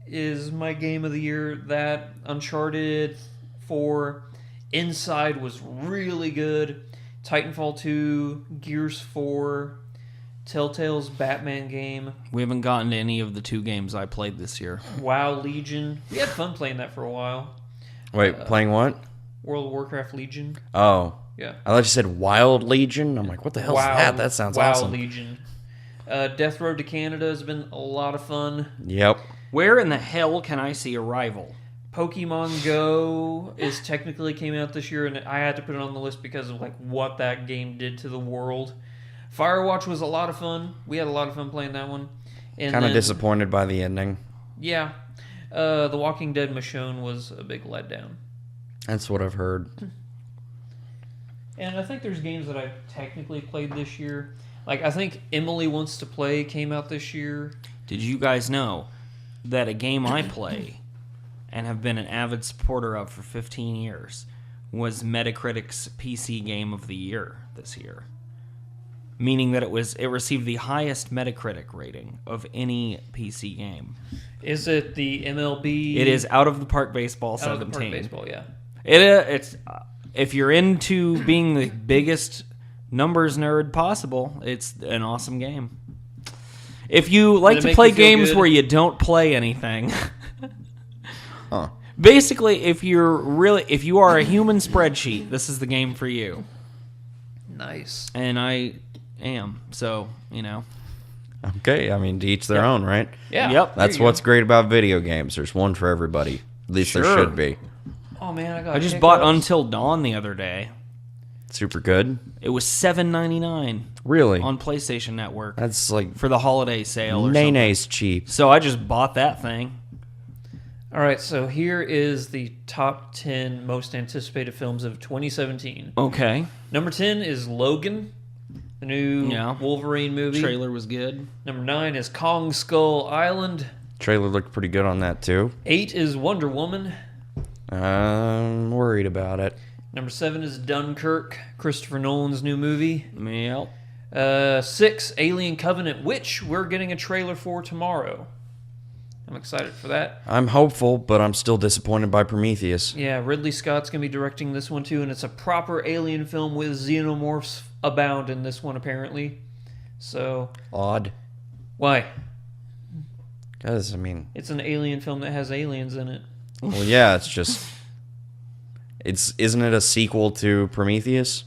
is my game of the year. That, Uncharted 4, Inside was really good, Titanfall 2, Gears 4, Telltale's Batman game, We haven't gotten to any of the 2 games I played this year. WoW Legion. We had fun playing that for a while. Wait, playing what? World of Warcraft Legion. Oh. Yeah. I thought you said Wild Legion. I'm like, what the hell is that? That sounds WoW awesome. Legion. Death Road to Canada has been a lot of fun. Yep. Where in the hell can I see Arrival? Pokemon Go is technically came out this year, and I had to put it on the list because of like what that game did to the world. Firewatch was a lot of fun. We had a lot of fun playing that one. And Kind of then- disappointed by the ending. Yeah. The Walking Dead Michonne was a big letdown. That's what I've heard. And I think there's games that I've technically played this year. Like, I think Emily Wants to Play came out this year. Did you guys know that a game I play and have been an avid supporter of for 15 years, was Metacritic's PC Game of the Year this year. Meaning that it received the highest Metacritic rating of any PC game. Is it the MLB? It is Out of the Park Baseball Out 17. of the Park Baseball, yeah. It's if you're into being the biggest numbers nerd possible, it's an awesome game. If you like to play games where you don't play anything, basically, if you are a human spreadsheet, this is the game for you. Nice. And I am, so you know. Okay, I mean, to each their own, right? Yeah. Yep. That's what's great about video games. There's one for everybody. At least there Sure. should be. Oh man, I just bought Until Dawn the other day. Super good. It was $7.99 Really? on PlayStation Network That's like for the holiday sale or something. Nene's cheap. So I just bought that thing. All right, so here is the top 10 most anticipated films of 2017. Okay. Number 10 is Logan, the new Wolverine movie. Trailer was good. Number 9 is Kong Skull Island. Trailer looked pretty good on that too. 8 is Wonder Woman. I'm worried about it. Number 7 is Dunkirk, Christopher Nolan's new movie. Yep. 6, Alien Covenant, which we're getting a trailer for tomorrow. I'm excited for that. I'm hopeful, but I'm still disappointed by Prometheus. Yeah, Ridley Scott's going to be directing this one too, and it's a proper alien film with xenomorphs abound in this one, apparently. So... Odd. Why? Because, I mean... It's an alien film that has aliens in it. Well, yeah, it's just... Isn't it a sequel to Prometheus?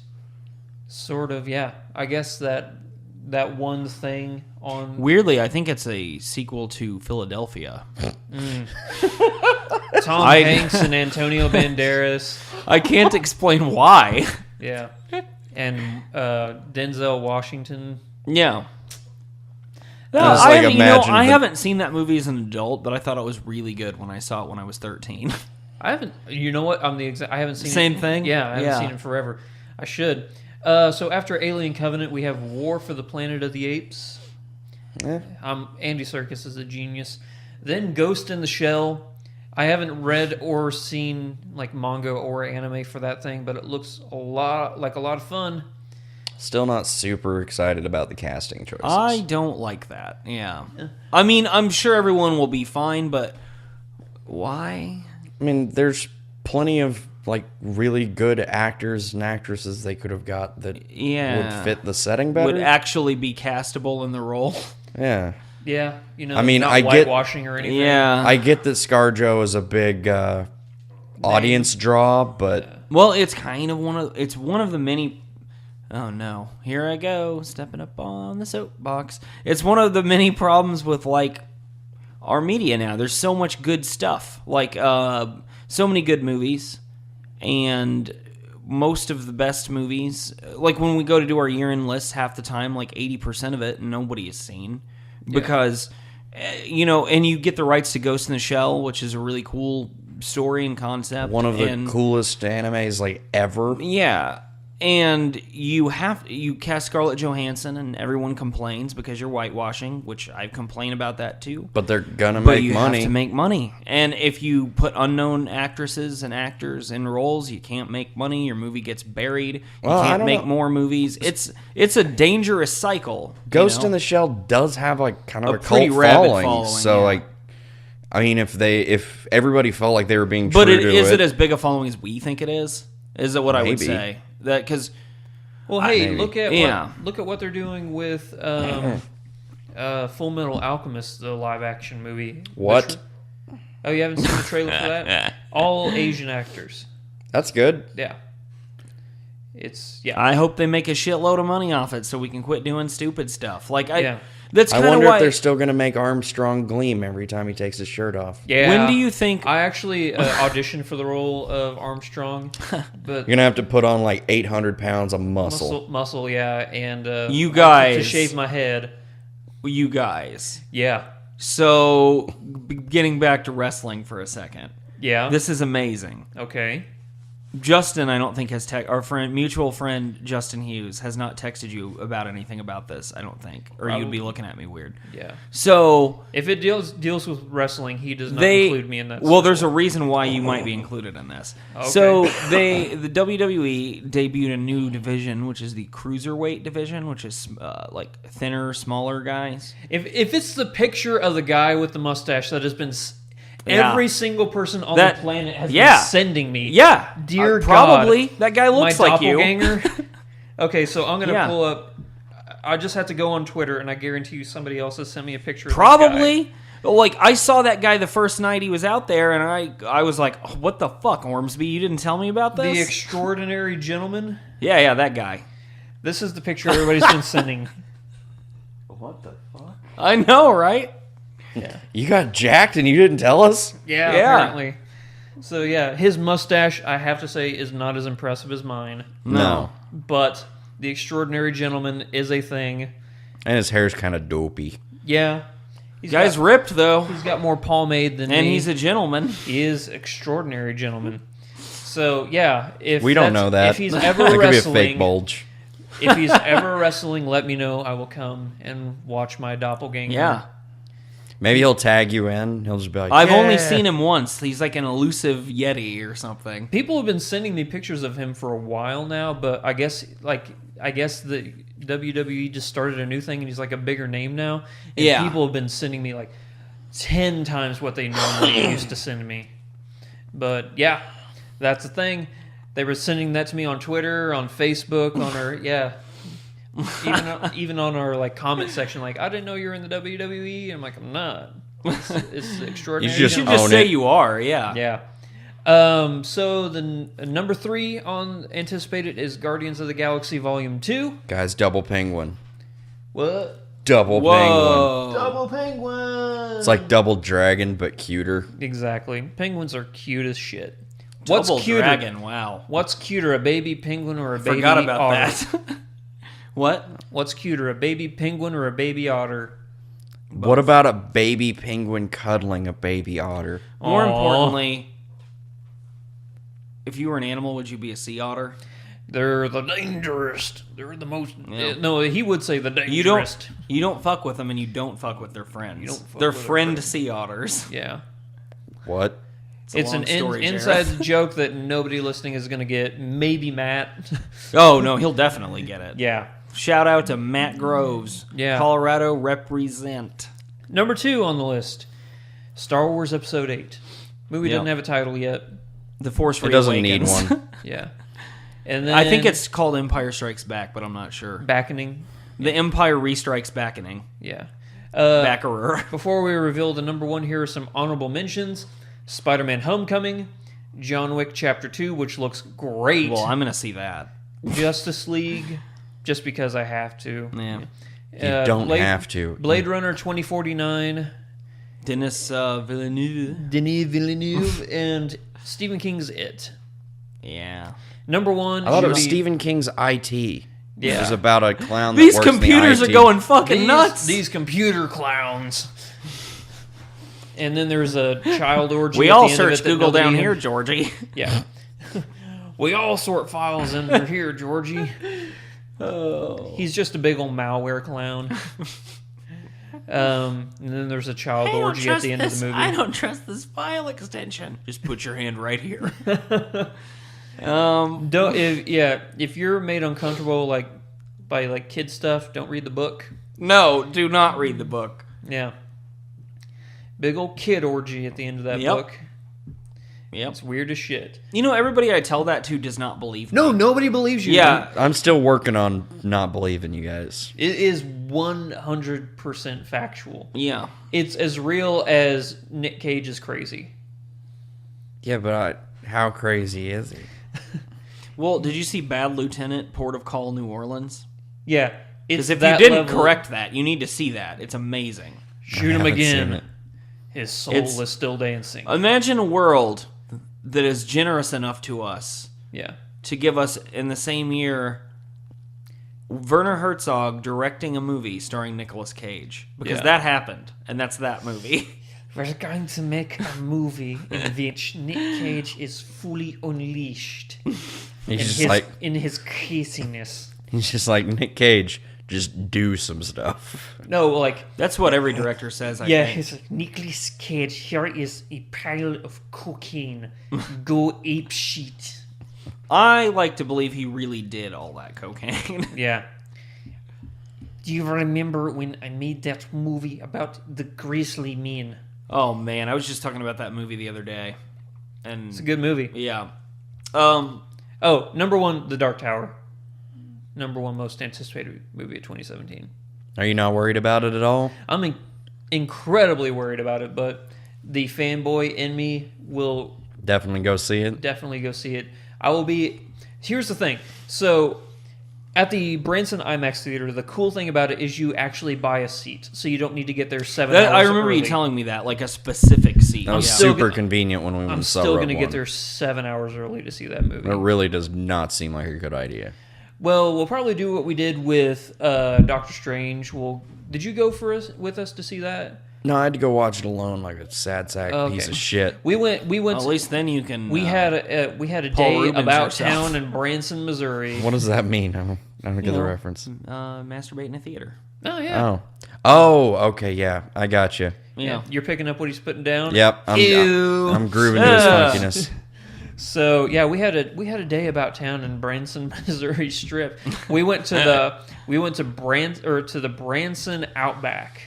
Sort of, yeah. I guess that one thing on... Weirdly, I think it's a sequel to Philadelphia. Tom Hanks and Antonio Banderas. I can't explain why. Yeah. And Denzel Washington. Yeah. No, I was I, like, haven't, imagine I the- haven't seen that movie as an adult, but I thought it was really good when I saw it when I was 13. I haven't... You know what? I haven't seen Same it. thing? Yeah, I haven't Yeah. seen it forever. I should. So after Alien Covenant, we have War for the Planet of the Apes. Andy Serkis is a genius. Then Ghost in the Shell. I haven't read or seen like manga or anime for that thing, but it looks a lot of fun. Still not super excited about the casting choices. I don't like that. Yeah. I mean, I'm sure everyone will be fine, but why? I mean, there's plenty of like really good actors and actresses they could have got that would fit the setting better. Would actually be castable in the role. Yeah. Yeah, you know, I mean, not I get- whitewashing or anything. Yeah. I get that ScarJo is a big audience draw, but Well, it's kind of one of the many. Oh no! Here I go, stepping up on the soapbox. It's one of the many problems with like our media now. There's so much good stuff, like so many good movies, and most of the best movies. Like when we go to do our year-end lists, half the time, like 80% of it, nobody has seen because you know, and you get the rights to Ghost in the Shell, which is a really cool story and concept. one of the coolest animes like ever. Yeah, and you cast Scarlett Johansson, and everyone complains because you're whitewashing, which I complain about that too. But they're gonna But make you money. have to make money, and if you put unknown actresses and actors in roles, you can't make money. Your movie gets buried. You Well, I can't don't make know. more movies. It's a dangerous cycle. Ghost you know? in the Shell does have like kind of A a pretty cult rabid following, following, so yeah. like, I mean, if everybody felt like they were being But true is to it as big a following as we think it is? Is it what I would Maybe. say? That because Well, hey, Maybe. look at Yeah. what they're doing with Full Metal Alchemist, the live action movie. What? Oh, you haven't seen the trailer for that? All Asian actors. That's good. Yeah. It's I hope they make a shitload of money off it so we can quit doing stupid stuff. Like Yeah. that's I kind of wonder why. if they're still gonna make Armstrong gleam every time he takes his shirt off. Yeah. When do you think? I actually auditioned for the role of Armstrong, but You're gonna have to put on like 800 pounds of muscle. muscle, yeah, and You guys- to shave my head, You guys. yeah, So, getting back to wrestling for a second. yeah. This is amazing. Okay, Justin, I don't think has our mutual friend Justin Hughes has not texted you about anything about this. I don't think, or you'd be looking at me weird. Yeah. So if it deals with wrestling, he does not include me in that. Well, there's a reason why you might be included in this. Okay. So the WWE debuted a new division, which is the cruiserweight division, which is like thinner, smaller guys. If it's the picture of the guy with the mustache that has been. Every single person on the planet has been sending me. Yeah. Dear probably. God. That guy looks like you. Okay, so I'm going to pull up. I just have to go on Twitter, and I guarantee you somebody else has sent me a picture of Probably. this guy. Like, I saw that guy the first night he was out there, and I was like, oh, what the fuck, Ormsby? You didn't tell me about this? The Extraordinary Gentleman? Yeah, that guy. This is the picture everybody's been sending. What the fuck? I know, right? Yeah. You got jacked and you didn't tell us? Yeah, apparently. So, yeah, his mustache, I have to say, is not as impressive as mine. No. But the Extraordinary Gentleman is a thing. And his hair's kind of dopey. Yeah. Guy's ripped, though. He's got more pomade than me. And he's a gentleman. He is Extraordinary Gentleman. So, yeah. If we don't know that. If he's ever that wrestling... could be a fake bulge. If he's ever wrestling, let me know. I will come and watch my doppelganger. Yeah. Maybe he'll tag you in. He'll just be like, I've only seen him once. He's like an elusive Yeti or something. People have been sending me pictures of him for a while now, but I guess the WWE just started a new thing, and he's like a bigger name now. And people have been sending me like 10 times what they normally used to send me. But yeah, that's the thing. They were sending that to me on Twitter, on Facebook, on our even on our like comment section, like, I didn't know you were in the WWE. I'm like, I'm not. It's extraordinary. You should just say you are, yeah. Yeah. So the number 3 on anticipated is Guardians of the Galaxy Volume 2. Guys, double penguin. What? Double penguin. Double penguin. It's like double dragon, but cuter. Exactly. Penguins are cute as shit. Double What's cuter? dragon, wow. What's cuter, a baby penguin or a baby Forgot about otter? that. What? What's cuter, a baby penguin or a baby otter? Both. What about a baby penguin cuddling a baby otter? More importantly, if you were an animal, would you be a sea otter? They're the dangerous. They're the most... Yeah. No, he would say the dangerous. You don't fuck with them, and you don't fuck with their friends. You don't fuck They're with friend sea otters. Yeah. What? It's an inside joke that nobody listening is going to get. Maybe Matt. Oh, no, he'll definitely get it. Yeah. Shout out to Matt Groves. Yeah. Colorado represent. Number 2 on the list, Star Wars Episode 8. Movie doesn't have a title yet. The Force Awakens. It doesn't need one. Yeah. And then I think it's called Empire Strikes Back, but I'm not sure. Backening. The Empire Restrikes Backening. Yeah. Backerer. Before we reveal the number 1, here are some honorable mentions. Spider-Man Homecoming, John Wick Chapter 2, which looks great. Well, I'm going to see that. Justice League, just because I have to. Yeah. You don't have to. Blade Runner 2049. Denis Villeneuve and Stephen King's It. Yeah. Number 1. I thought it was Stephen King's IT. Yeah. It was about a clown that These works computers in the are going fucking nuts. These computer clowns. And then there's a child orgy. We at all the end of search it that Google nobody down had- here, Georgie. Yeah. We all sort files under here, Georgie. Oh. He's just a big old malware clown. And then there's a child orgy at the end of the movie. I don't trust this file extension. Just put your hand right here. If you're made uncomfortable by kid stuff, don't read the book. No, do not read the book. Yeah. Big old kid orgy at the end of that book. Yep. It's weird as shit. You know, everybody I tell that to does not believe me. No, nobody believes you. Yeah. I'm still working on not believing you guys. It is 100% factual. Yeah. It's as real as Nick Cage is crazy. Yeah, but how crazy is he? Well, did you see Bad Lieutenant, Port of Call, New Orleans? Yeah. Because if you didn't correct that, you need to see that. It's amazing. Shoot him haven't seen again. it. His soul is still dancing. Imagine a world that is generous enough to us Yeah. to give us, in the same year, Werner Herzog directing a movie starring Nicolas Cage. Because that happened, and that's that movie. we're going to make a movie in which Nick Cage is fully unleashed in his craziness. He's just like, Nick Cage, just do some stuff. No, like... That's what every director says, I Yeah, think. he's like, Nicolas Cage, here is a pile of cocaine. Go ape shit. I like to believe he really did all that cocaine. Yeah. Do you remember when I made that movie about the grizzly men? Oh, man. I was just talking about that movie the other day. And It's a good movie. yeah. Oh, number one, The Dark Tower. Number one most anticipated movie of 2017. Are you not worried about it at all? I'm incredibly worried about it, but the fanboy in me will Definitely go see it. definitely go see it. I will be... Here's the thing. So, at the Branson IMAX Theater, the cool thing about it is you actually buy a seat, so you don't need to get there 7 hours I remember early. you telling me that, like a specific seat. That was Yeah. still super go- convenient when we went I'm and saw still Rogue going to One. get there 7 hours early to see that movie. It really does not seem like a good idea. Well, we'll probably do what we did with Doctor Strange. Did you go with us to see that? No, I had to go watch it alone like a sad sack Okay. piece of shit. We went. At least then you can... We had a Paul day Rubens about yourself. town in Branson, Missouri. What does that mean? I don't get the know, reference. masturbate in a theater. Oh yeah. Oh, okay, yeah, I got you. Yeah. You're picking up what he's putting down. Yep, Ew. I'm grooving to his funkiness. So yeah, we had a day about town in Branson, Missouri Strip. We went to the Branson Outback,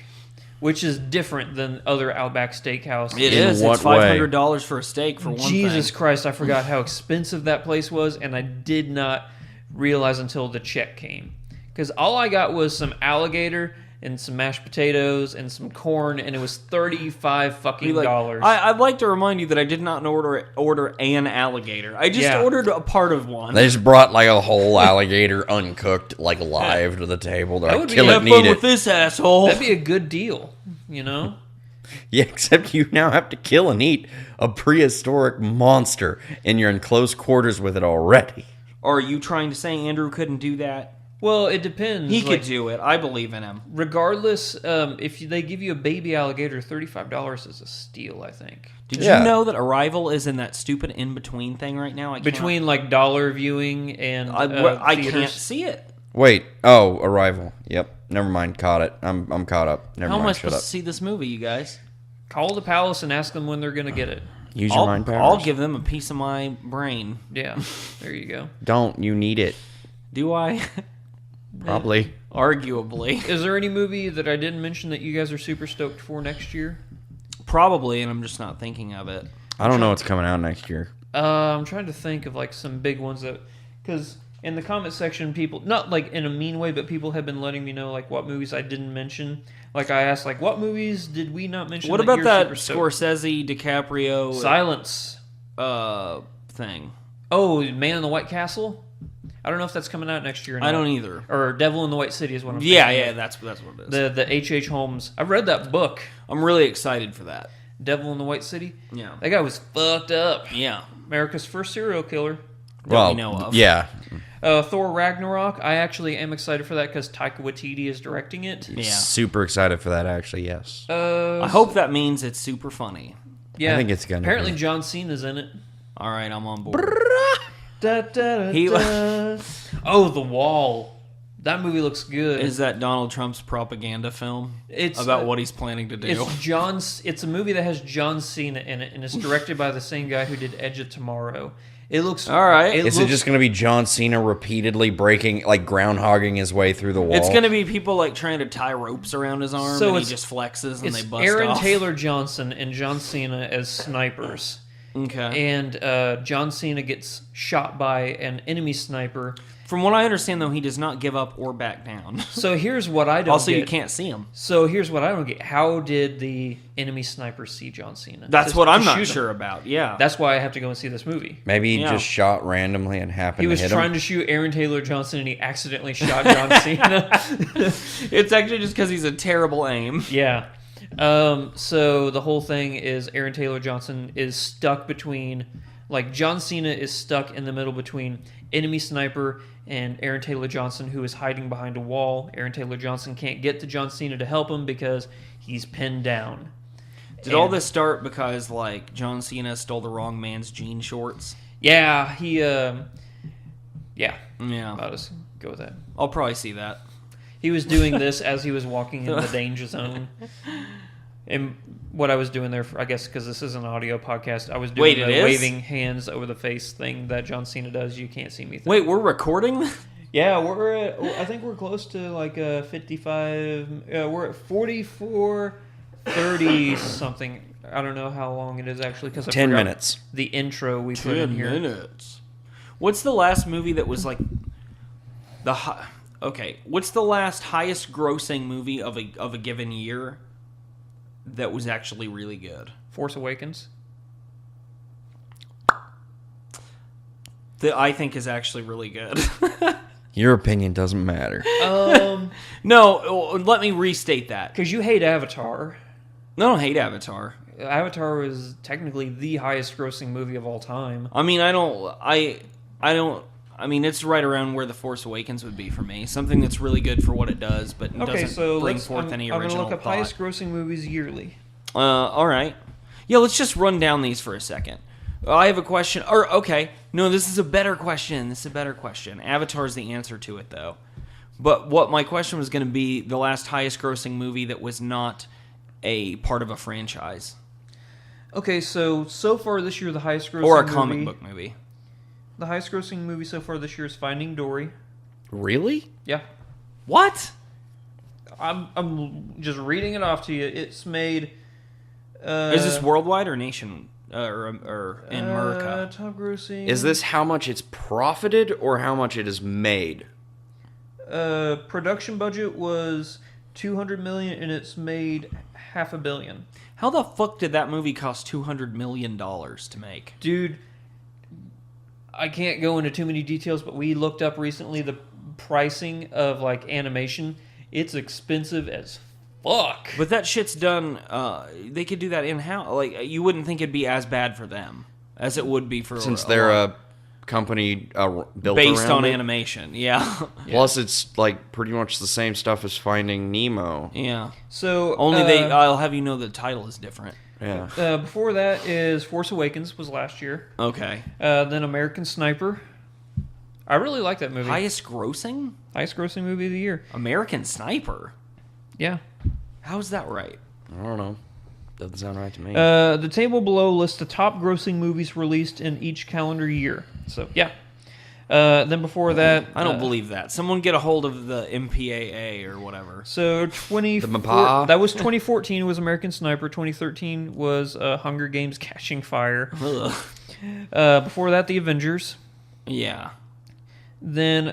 which is different than other Outback Steakhouse. It In is. what It's $500 for a steak for one Jesus thing. Christ, I forgot how expensive that place was, and I did not realize until the check came. Because all I got was some alligator and some mashed potatoes and some corn, and it was $35 fucking dollars. I'd like to remind you that I did not order an alligator. I just Yeah. ordered a part of one. They just brought like a whole alligator uncooked, like live to the table. They're That like, would be- kill Have it, fun need with it. this asshole. That'd be a good deal, you know? Yeah, except you now have to kill and eat a prehistoric monster, and you're in close quarters with it already. Are you trying to say Andrew couldn't do that? Well, it depends. He Like, could do it. I believe in him. regardless, if they give you a baby alligator, $35 is a steal, I think. Did Yeah. you know that Arrival is in that stupid in-between thing right now? Between like dollar viewing and I theaters. can't see it. Wait, Arrival. Yep, never mind. Caught it. I'm caught up. Never How am I mind. Shut supposed up. to see this movie, you guys? Call the palace and ask them when they're going to get it. Use your mind powers. I'll give them a piece of my brain. Yeah, there you go. Don't. You need it. Do I? Probably. Arguably. Is there any movie that I didn't mention that you guys are super stoked for next year? Probably, and I'm just not thinking of it. I don't know what's coming out next year. I'm trying to think of like some big ones that, because in the comment section, people, not like in a mean way, but people have been letting me know like what movies I didn't mention. Like I asked, like what movies did we not mention? What about you're that super stoked? Scorsese, DiCaprio Silence? thing? Oh, Man in the White Castle. I don't know if that's coming out next year. Or not. I don't either. Or Devil in the White City is what I'm Yeah, thinking yeah, of. that's what it is. The H.H. Holmes. I've read that book, I'm really excited for that. Devil in the White City. Yeah. That guy was fucked up. Yeah. America's first serial killer. we know of. Yeah. Thor Ragnarok. I actually am excited for that because Taika Waititi is directing it. Yeah. Super excited for that, actually, yes. I hope that means it's super funny. Yeah, I think it's gonna Apparently, be. John Cena's in it. All right, I'm on board. Da, da, da, He- da. Oh, The Wall. That movie looks good. Is that Donald Trump's propaganda film? It's about what he's planning to do. It's a movie that has John Cena in it, and it's directed by the same guy who did Edge of Tomorrow. It looks All right. Is it just going to be John Cena repeatedly breaking, like groundhogging his way through the wall? It's going to be people like trying to tie ropes around his arm, So and he it's- just flexes and It's they bust Aaron off. Taylor Johnson and John Cena as snipers. Okay. And John Cena gets shot by an enemy sniper. From what I understand, though, he does not give up or back down. So here's what I don't Also, get. you can't see him. So here's what I don't get. How did the enemy sniper see John Cena? That's To- what to I'm not shoot him? sure about. Yeah. That's why I have to go and see this movie. Maybe he Yeah. just shot randomly and happened He to was hit trying him. to shoot Aaron Taylor Johnson and he accidentally shot John Cena. It's actually just because he's a terrible aim. Yeah. So the whole thing is Aaron Taylor Johnson is stuck between, like John Cena is stuck in the middle between enemy sniper and Aaron Taylor Johnson, who is hiding behind a wall. Aaron Taylor Johnson can't get to John Cena to help him because he's pinned down. Did all this start because, like, John Cena stole the wrong man's jean shorts? Yeah, yeah. Yeah. I'll just go with that. I'll probably see that. He was doing this as he was walking in the danger zone. And what I was doing there, I guess, because this is an audio podcast, I was doing the waving hands over the face thing that John Cena does. You can't see me. Wait, we're recording? Yeah, I think we're close to like 55. We're at 44:30 something. I don't know how long it is actually because 10 minutes. The intro we put in here. 10 minutes. What's the last movie that was like what's the last highest grossing movie of a given year that was actually really good? Force Awakens. That I think is actually really good. Your opinion doesn't matter. No, let me restate that. Because you hate Avatar. No, I don't hate Avatar. Avatar was technically the highest grossing movie of all time. I mean, I mean, it's right around where The Force Awakens would be for me. Something that's really good for what it does, but doesn't bring forth any original I'm going to look up thought. highest grossing movies yearly. All right. Yeah, let's just run down these for a second. I have a question. No, this is a better question. Avatar is the answer to it, though. But what my question was going to be, the last highest grossing movie that was not a part of a franchise. Okay, so far this year, the highest grossing or a comic book movie. The highest grossing movie so far this year is Finding Dory. Really? Yeah. What? I'm just reading it off to you. It's made... is this worldwide or nation... or in America? Top grossing... Is this how much it's profited or how much it is made? Production budget was $200 million and it's made $500 million. How the fuck did that movie cost $200 million to make? Dude, I can't go into too many details, but we looked up recently the pricing of like animation. It's expensive as fuck. But that shit's done. They could do that in house. Like you wouldn't think it'd be as bad for them as it would be for since they're a company built based around on it. animation. Yeah. Plus, it's like pretty much the same stuff as Finding Nemo. Yeah. So only I'll have you know the title is different. Yeah. Before that is Force Awakens was last year. Okay. Then American Sniper. I really like that movie. Highest grossing grossing movie of the year. American Sniper. Yeah. How's that right? I don't know. Doesn't sound right to me. The table below lists the top grossing movies released in each calendar year. So, yeah. Then before that... I don't believe that. Someone get a hold of the MPAA or whatever. So, that was 2014 was American Sniper. 2013 was Hunger Games Catching Fire. Before that, The Avengers. Yeah. Then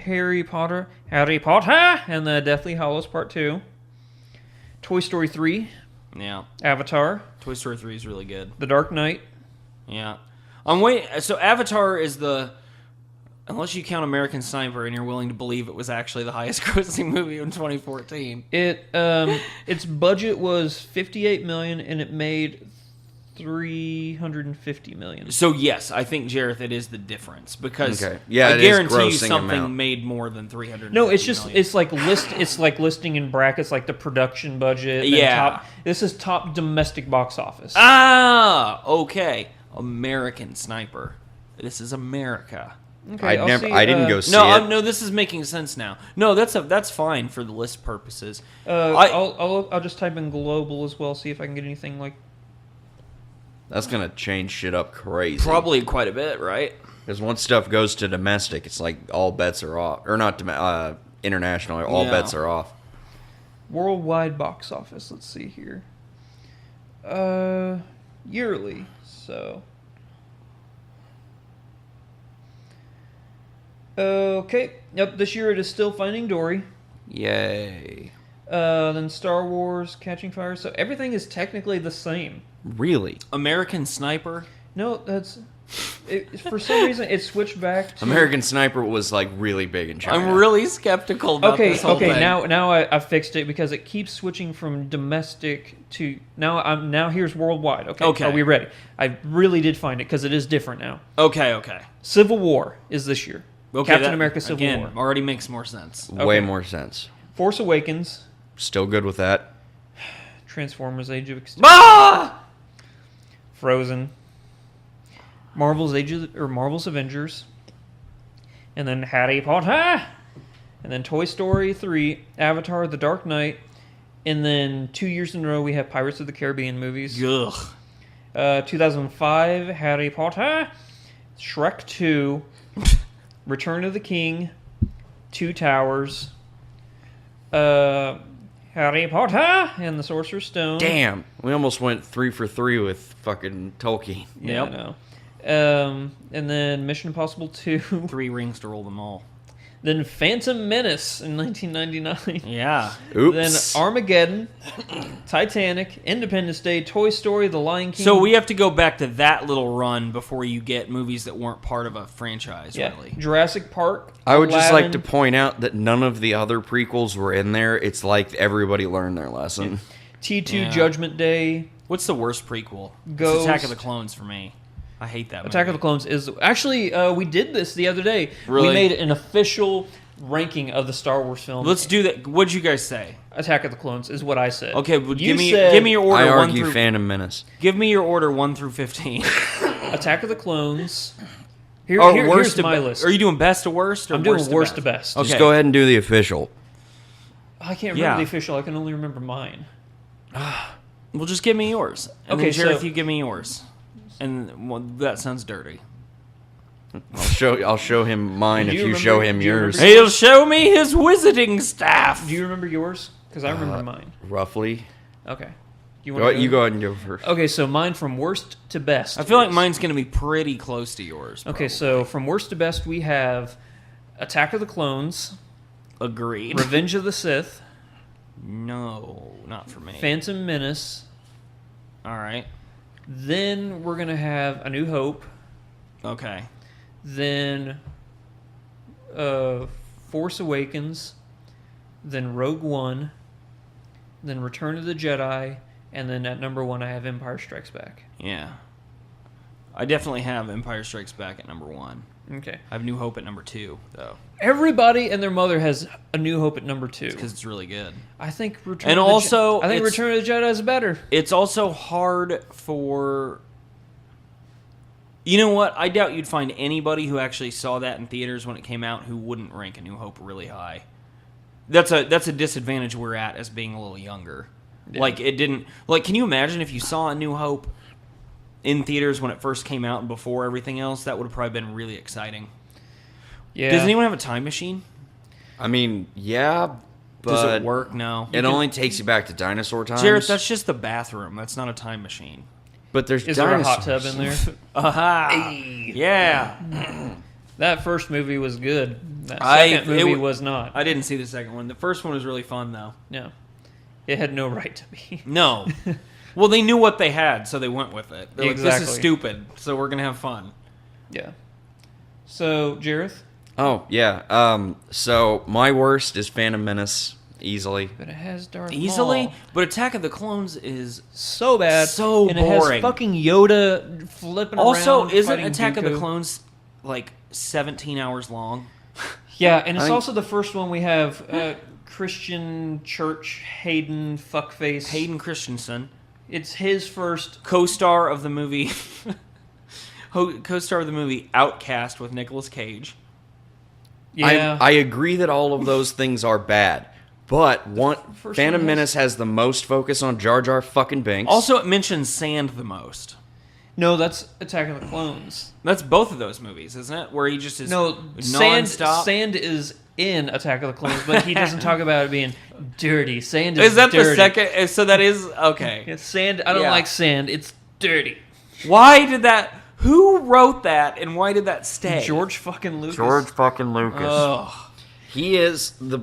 Harry Potter, and the Deathly Hallows Part 2. Toy Story 3. Yeah. Avatar. Toy Story 3 is really good. The Dark Knight. Yeah. I'm waiting. So Avatar is unless you count American Sniper and you're willing to believe it was actually the highest grossing movie in 2014. Its budget was $58 million and it made $350 million. So yes, I think Jareth, it is the difference because I it guarantee you is grossing something amount. made more than $300. No, it's just it's like listing in brackets like the production budget. Yeah, this is top domestic box office. Ah, okay. American Sniper. This is America. Okay, I didn't go see it. No, this is making sense now. No, that's fine for the list purposes. I'll just type in global as well, see if I can get anything like. That's gonna change shit up crazy. Probably quite a bit, right? Because once stuff goes to domestic, it's like all bets are off, or not international. All bets are off. Worldwide box office. Let's see here. Yearly. So. Okay. Yep. This year it is still Finding Dory. Yay. Then Star Wars, Catching Fire. So everything is technically the same. Really? American Sniper? No, that's... for some reason, it switched back to... American Sniper was, like, really big in China. I'm really skeptical about this whole thing. Now I fixed it because it keeps switching from domestic to... Now here's worldwide. Okay. Are we ready? I really did find it because it is different now. Okay. Civil War is this year. Okay, Captain America Civil War. Already makes more sense. Way more sense. Force Awakens. Still good with that. Transformers: Age of Extinction. Ah! Frozen. Marvel's Avengers. And then Harry Potter. And then Toy Story 3, Avatar: The Dark Knight. And then 2 years in a row we have Pirates of the Caribbean movies. Ugh. 2005, Harry Potter. Shrek 2. Return of the King. Two Towers. Harry Potter and the Sorcerer's Stone. Damn, we almost went 3 for 3 with fucking Tolkien. Yeah, I know. And then Mission Impossible 2. 3 rings to rule them all. Then Phantom Menace in 1999. Yeah. Oops. Then Armageddon, Titanic, Independence Day, Toy Story, The Lion King. So we have to go back to that little run before you get movies that weren't part of a franchise, really. Jurassic Park. I would just like Aladdin. to point out that none of the other prequels were in there. It's like everybody learned their lesson. T2 Yeah. Judgment Day. What's the worst prequel? Ghost. It's Attack of the Clones for me. I hate that movie. Attack of the Clones is... Actually, we did this the other day. Really? We made an official ranking of the Star Wars films. Let's do that. What'd you guys say? Attack of the Clones is what I said. Okay, but You give me said your order. I 1 argue through, Phantom Menace. Give me your order 1 through 15. Attack of the Clones. Or Here's worst to my be- list. Are you doing best to worst? Or I'm doing worst worst to best. Okay. Just go ahead and do the official. I can't remember Yeah. the official. I can only remember mine. Well, just give me yours. And Okay, then, Jareth, so- you give me yours. And well, that sounds dirty. I'll show him mine Do if you you remember- show him do you yours. remember- He'll show me his wizarding staff. Do you remember yours? Because I remember mine. Roughly. Okay. You wanna go ahead and go first. Okay, so mine from worst to best. I feel like is- mine's going to be pretty close to yours. Okay, probably. so from worst to best, we have Attack of the Clones, Agreed. Revenge of the Sith, No, not for me. Phantom Menace. All right. Then we're going to have A New Hope. Okay. Then Force Awakens. Then Rogue One. Then Return of the Jedi. And then at number 1, I have Empire Strikes Back. Yeah. I definitely have Empire Strikes Back at number 1. Okay. I have New Hope at number 2, though, Everybody and their mother has A New Hope at number 2. because it's really good. I think Return And of the also, I think it's- Return of the Jedi is better. It's also hard for... You know what? I doubt you'd find anybody who actually saw that in theaters when it came out who wouldn't rank A New Hope really high. That's a disadvantage we're at as being a little younger. Yeah. Like, it didn't... Like, can you imagine if you saw A New Hope in theaters when it first came out and before everything else? That would have probably been really exciting. Yeah. Does anyone have a time machine? I mean, yeah, but Does it work? No. It only takes you back to dinosaur times. Jared, that's just the bathroom. That's not a time machine. but there's Is there a hot dinosaurs. tub in there? Aha! Yeah. That first movie was good. That I- second it movie w- was not. I didn't see the second one. The first one was really fun, though. No. It had no right to be. No. Well, they knew what they had, so they went with it. They're like, this is Exactly. stupid, so we're going to have fun. Yeah. So, Jareth? Oh yeah. So my worst is Phantom Menace easily. But it has Darth Easily? Maul. But Attack of the Clones is... So bad. So and it boring. has fucking Yoda flipping Also, around. isn't fighting Attack of the Dooku. Clones, like, 17 hours long? Yeah, and it's I- also the first one we have Christian Church Hayden fuckface. Hayden Christensen, It's his first. co-star of the movie... co-star of the movie Outcast with Nicolas Cage. Yeah. I agree that all of those things are bad, but first Phantom one has- Menace has the most focus on Jar Jar fucking Binks. Also, it mentions sand the most. no, that's Attack of the Clones. That's both of those movies, isn't it? Where he just is No, sand. nonstop. Sand is in Attack of the Clones, but he doesn't talk about it being dirty. Sand is Is that dirty. the second? So that is okay. It's sand. I don't Yeah. like sand. It's dirty. Why did that? Who wrote that, and why did that stay? George fucking Lucas. fucking Lucas. Ugh. He is the.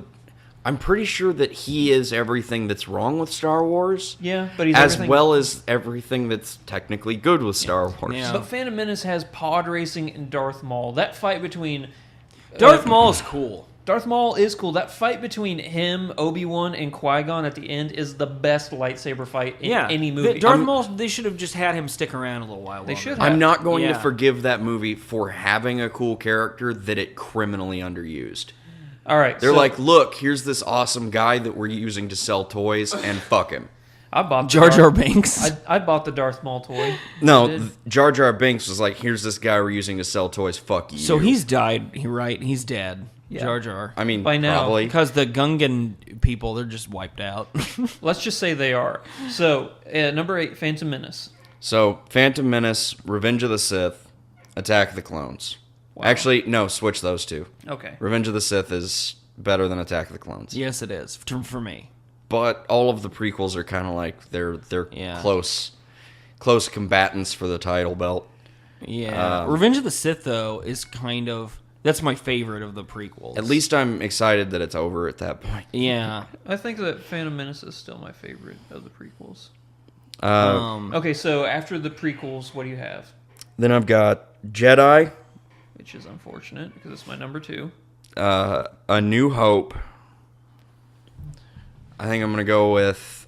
I'm pretty sure that he is everything that's wrong with Star Wars, Yeah, but he's as everything. well as everything that's technically good with Star Wars. Yeah. But Phantom Menace has pod racing and Darth Maul. That fight between Darth Maul is cool. Darth Maul is cool. That fight between him, Obi-Wan, and Qui-Gon at the end is the best lightsaber fight in Yeah, any movie. Darth Maul. They should have just had him stick around a little while. They longer. should have. I'm not going Yeah. to forgive that movie for having a cool character that it criminally underused. All right, They're so like, look, here's this awesome guy that we're using to sell toys, and fuck him. I bought Jar Jar Binks. I bought the Darth Maul toy. I No, did. Jar Jar Binks was like, here's this guy we're using to sell toys. Fuck you. So he's died, right? He's dead. Yeah. Jar Jar. I mean, By now. probably. Because the Gungan people, they're just wiped out. Let's just say they are. So, number 8, Phantom Menace. So, Phantom Menace, Revenge of the Sith, Attack of the Clones. Wow. Actually, no, switch those two. Okay. Revenge of the Sith is better than Attack of the Clones. Yes, it is for me. But all of the prequels are kind of like they're Yeah. close combatants for the title belt. Yeah. Revenge of the Sith, though, is kind of... That's my favorite of the prequels. At least I'm excited that it's over at that point. Yeah. I think that Phantom Menace is still my favorite of the prequels. Um, Okay, so after the prequels, what do you have? Then I've got Jedi, Which is unfortunate because it's my number 2. A New Hope. I think I'm going to go with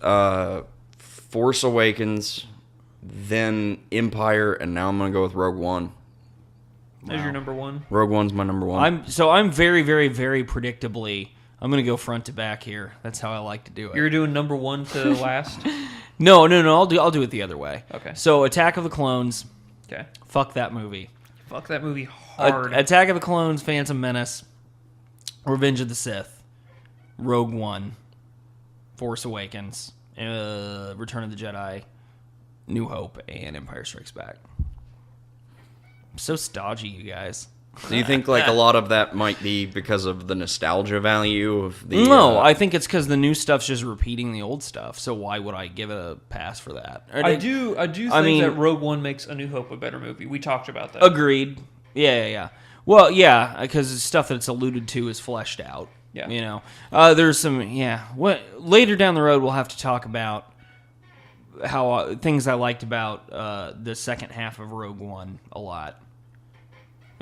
Force Awakens, then Empire, and now I'm going to go with Rogue One. As your number 1? Rogue One's my number 1. I'm very, very, very predictably... I'm going to go front to back here. That's how I like to do it. You're doing number 1 to last? No. I'll do it the other way. Okay. So Attack of the Clones. Okay. Fuck that movie. Fuck that movie hard. Attack of the Clones, Phantom Menace, Revenge of the Sith, Rogue One, Force Awakens, Return of the Jedi, New Hope, and Empire Strikes Back. I'm so stodgy, you guys. Do you think like a lot of that might be because of the nostalgia value of the? No, I think it's because the new stuff's just repeating the old stuff. So why would I give it a pass for that? I do think that Rogue One makes A New Hope a better movie. We talked about that. Agreed. Yeah. Well, yeah, because the stuff that it's alluded to is fleshed out. Yeah. You know, there's some. Yeah. What later down the road we'll have to talk about how things I liked about the second half of Rogue One a lot.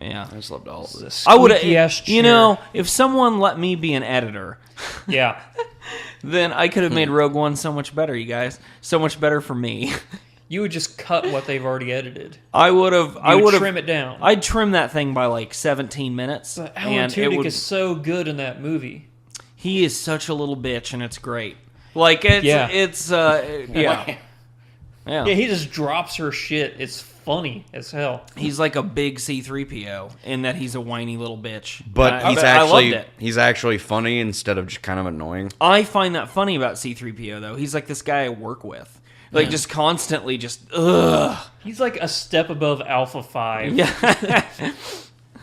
Yeah. I just loved all of this. I would, Squeaky-ass you chair. know, if someone let me be an editor, Yeah. then I could have made Rogue One so much better, you guys. So much better for me. You would just cut what they've already edited. I would have. You would trim it down. I'd trim that thing by like 17 minutes. But Alan and it Tudyk would, is so good in that movie. he is such a little bitch, and it's great. Like it's Yeah. yeah. Yeah, he just drops her shit. It's funny as hell. He's like a big C-3PO in that he's a whiny little bitch. But I he's loved it. he's actually funny instead of just kind of annoying. I find that funny about C-3PO though. He's like this guy I work with, like just constantly just ugh. He's like a step above Alpha 5 Yeah.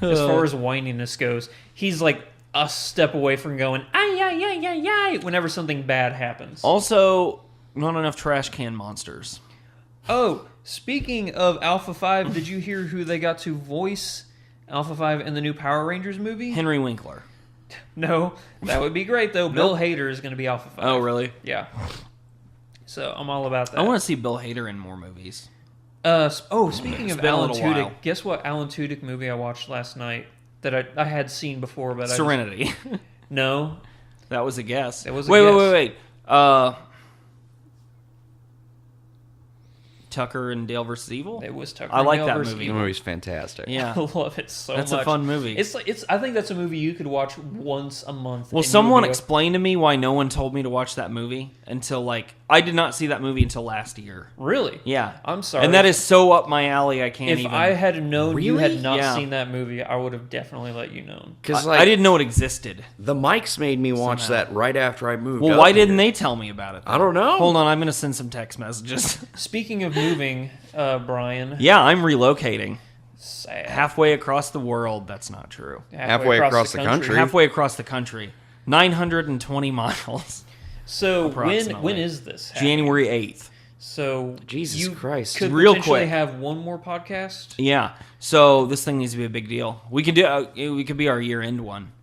as far as whininess goes. He's like a step away from going ay ay ay ay ay whenever something bad happens. Also, not enough trash can monsters. Oh, speaking of Alpha 5, did you hear who they got to voice Alpha 5 in the new Power Rangers movie? Henry Winkler. No, that would be great though. Bill Hader is going to be Alpha 5. Oh, really? Yeah. So I'm all about that. I want to see Bill Hader in more movies. Speaking It's of been a Alan little Tudyk, while. guess what Alan Tudyk movie I watched last night that I had seen before, but Serenity. No. That was a guess. It was a wait, guess. wait. Tucker and Dale versus Evil? It was Tucker. I like and that Dale versus movie. The Evil. movie's fantastic. Yeah. I love it so That's much. a fun movie. I think that's a movie you could watch once a month. Well, and you someone would be explained to me why no one told me to watch that movie until, like, I did not see that movie until last year. Really? Yeah. I'm sorry. And that is so up my alley, I can't If even. I had known you Really? had not Yeah. seen that movie, I would have definitely let you know. Because I didn't know it existed. the mics made me watch Somehow. that right after I moved. Well, up why here. didn't they tell me about it? I don't know. Hold on, I'm going to send some text messages. Speaking of moving, Brian. Yeah, I'm relocating. Sad. Halfway across the world. That's not true. Halfway across the country. Halfway across the country. 920 miles. So Approximately. when is this? happening? January 8th. So Jesus you Christ. could Real potentially quick. have one more podcast. Yeah. So this thing needs to be a big deal. We could do. We could be our year-end one.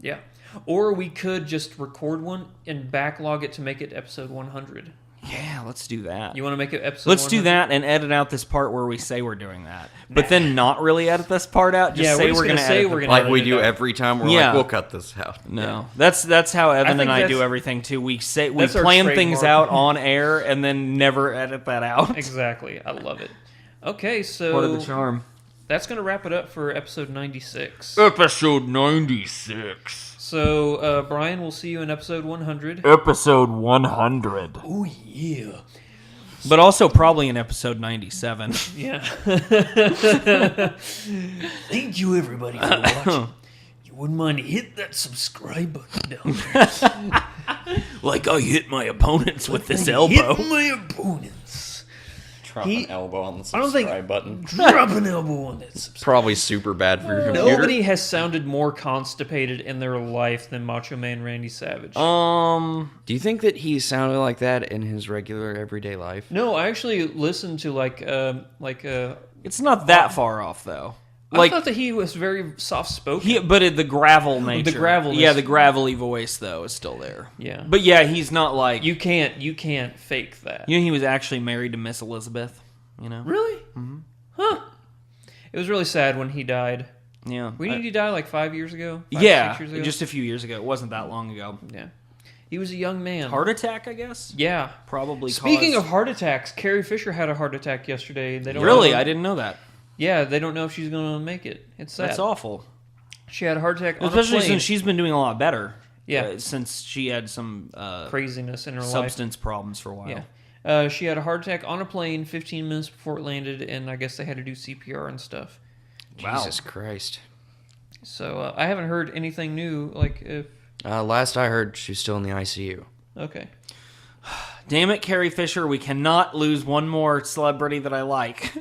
Yeah. Or we could just record one and backlog it to make it episode 100. Yeah, let's do that. You want to make it episode Let's do 100? that and edit out this part where we say we're doing that, but then not really edit this part out. Just Yeah, say we're just we're gonna going to say edit we're the gonna part. Like we edit it do out. every time. We're Yeah. like, we'll cut this out. No, that's how Evan think and I do that's- everything too. We That's our plan things trademark. out on air and then never edit that out. Exactly. I love it. Okay, so Part of the charm. that's going to wrap it up for episode 96. Episode 96. So, Brian, we'll see you in episode 100. Episode 100. Oh, yeah. But also probably in episode 97. Yeah. Thank you, everybody, for watching. You wouldn't mind hit that subscribe button down there. Like I hit my opponents with this elbow. Hit my opponents. Drop an elbow on the I don't think- subscribe button. Drop an elbow on that subscribe. Probably super bad for your computer. Nobody has sounded more constipated in their life than Macho Man Randy Savage. Do you think that he sounded like that in his regular everyday life? No, I actually listened to It's not that far off though. I thought that he was very soft spoken. But the gravel nature. gravelness. Yeah, the gravelly voice though is still there. Yeah. But yeah, he's not like You can't fake that. he was actually married to Miss Elizabeth. You know. Really? Mm-hmm. Huh. It was really sad when he died. Yeah. When did he die? Like 5 years ago? 6 Yeah, years ago? just a few years ago. It wasn't that long ago. Yeah. He was a young man. Heart attack, I guess. Yeah. Probably. Speaking caused- of heart attacks, Carrie Fisher had a heart attack yesterday. They don't really, know- I didn't know that. Yeah, they don't know if she's going to make it. It's sad. That's awful. She had a heart attack on Especially a plane. since she's been doing a lot better. Yeah. Since she had some Craziness in her life. substance problems for a while. Yeah. She had a heart attack on a plane 15 minutes before it landed, and I guess they had to do CPR and stuff. Wow. Jesus Christ. So I haven't heard anything new. Like, if Last I heard, she was still in the ICU. okay, Damn it, Carrie Fisher! We cannot lose one more celebrity that I like.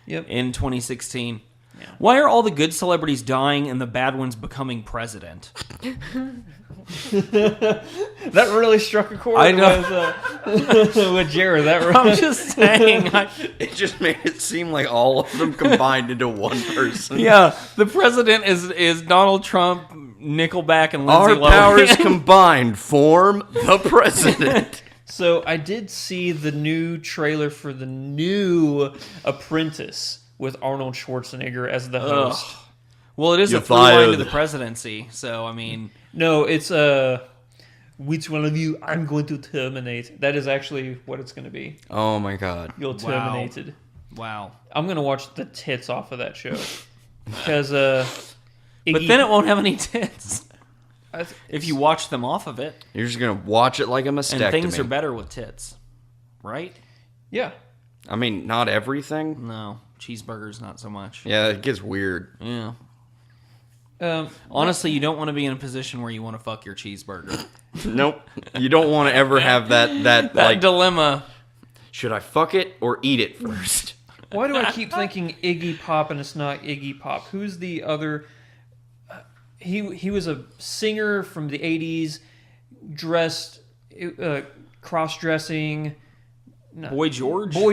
yep. In 2016. Yeah. Why are all the good celebrities dying and the bad ones becoming president? That really struck a chord. I know. With Jared. That really. I'm just saying. It just made it seem like all of them combined into one person. Yeah, the president is Donald Trump, Nickelback, and Our Lindsay Lohan. powers combined form the president. So I did see the new trailer for the new Apprentice with Arnold Schwarzenegger as the host. Ugh. Well, it is You're a through line to fired. the presidency, so I mean, No, it's which one of you I'm going to terminate. That is actually what it's going to be. Oh my god. You're Wow. terminated. wow. I'm going to watch the tits off of that show. Because But then it won't have any tits I if you watch them off of it. You're just gonna watch it like a And mastectomy. things are better with tits, right? yeah. I mean, not everything. No, cheeseburgers not so much. Yeah, it gets weird. Yeah. Um, Honestly, you don't want to be in a position where you want to fuck your cheeseburger. Nope. You don't want to ever have that That like, dilemma. should I fuck it or eat it first? why do I keep thinking Iggy Pop and it's not Iggy Pop? Who's the other? He was a singer from the 80s, dressed, cross-dressing. No. Boy George? Boy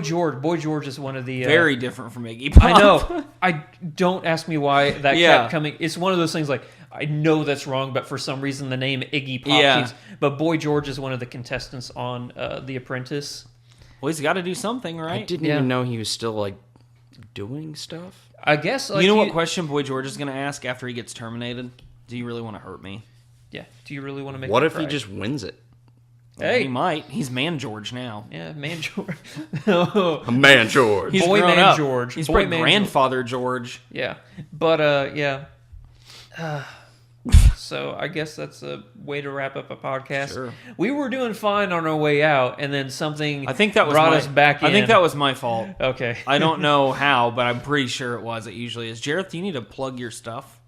George is one of the... Very different from Iggy Pop. I know. I don't ask me why that Yeah. kept coming. It's one of those things like, I know that's wrong, but for some reason the name Iggy Pop Yeah. keeps... But Boy George is one of the contestants on The Apprentice. Well, he's got to do something, right? I didn't Yeah. even know he was still like doing stuff. I guess... Like, You know what question Boy George is going to ask after he gets terminated? Do you really want to hurt me? Yeah. Do you really want to make What me if he cry? just wins it? Hey. He might. He's Man George now. Yeah, Man George. No. A man, George. He's Boy grown Man up. George. He's Boy probably Man grandfather George. Yeah. But, yeah. So I guess that's a way to wrap up a podcast. Sure. We were doing fine on our way out, and then something I think that was brought my, us back in. I think that was my fault. Okay. I don't know how, but I'm pretty sure it was. It usually is. Jareth, do you need to plug your stuff?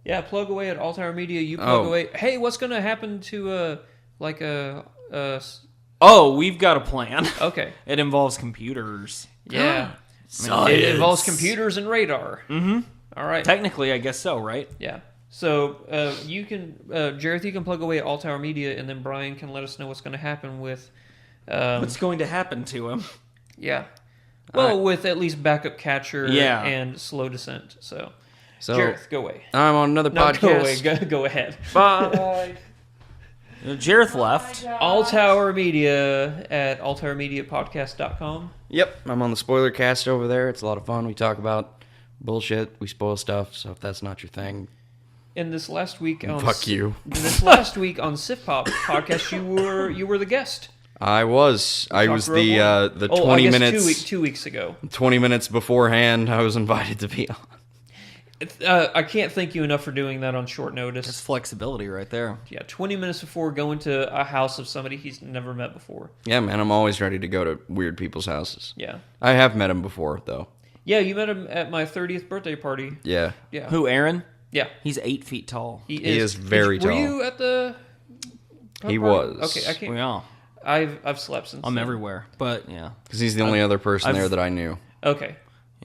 Yeah, plug away at Altower Media. You plug Oh. away. Hey, what's going to happen to, Oh, we've got a plan. okay. It involves computers. Yeah. Science. It involves computers and radar. Mm-hmm. All right. Technically, I guess so, right? Yeah. So you can, Jareth, you can plug away at Altower Media, and then Brian can let us know what's going to happen with, What's going to happen to him? yeah. Well, with at least Backup Catcher Yeah. and Slow Descent. So So Jareth, go away. I'm on another No, podcast. go away. Go ahead. Bye. Jareth left. Alltower Media at alltowermediapodcast.com. Yep, I'm on the spoiler cast over there. It's a lot of fun. We talk about bullshit. We spoil stuff. So if that's not your thing, And this last week on fuck you. This last week on Sif Pop podcast, you were the guest. I was Talked the Rogue the One. 20 I guess minutes 2 weeks ago. 20 minutes beforehand. I was invited to be on. I can't thank you enough for doing that on short notice. It's flexibility right there. Yeah, 20 minutes before going to a house of somebody he's never met before. Yeah, man, I'm always ready to go to weird people's houses. Yeah. I have met him before, though. Yeah, you met him at my 30th birthday party. Yeah. Yeah. Who, Aaron? Yeah. He's 8 feet tall. He is very Were tall. you at the... He party? was. Okay, I can't... Yeah. I've slept since I'm then. everywhere, but yeah. Because he's the only other person there that I knew. Okay.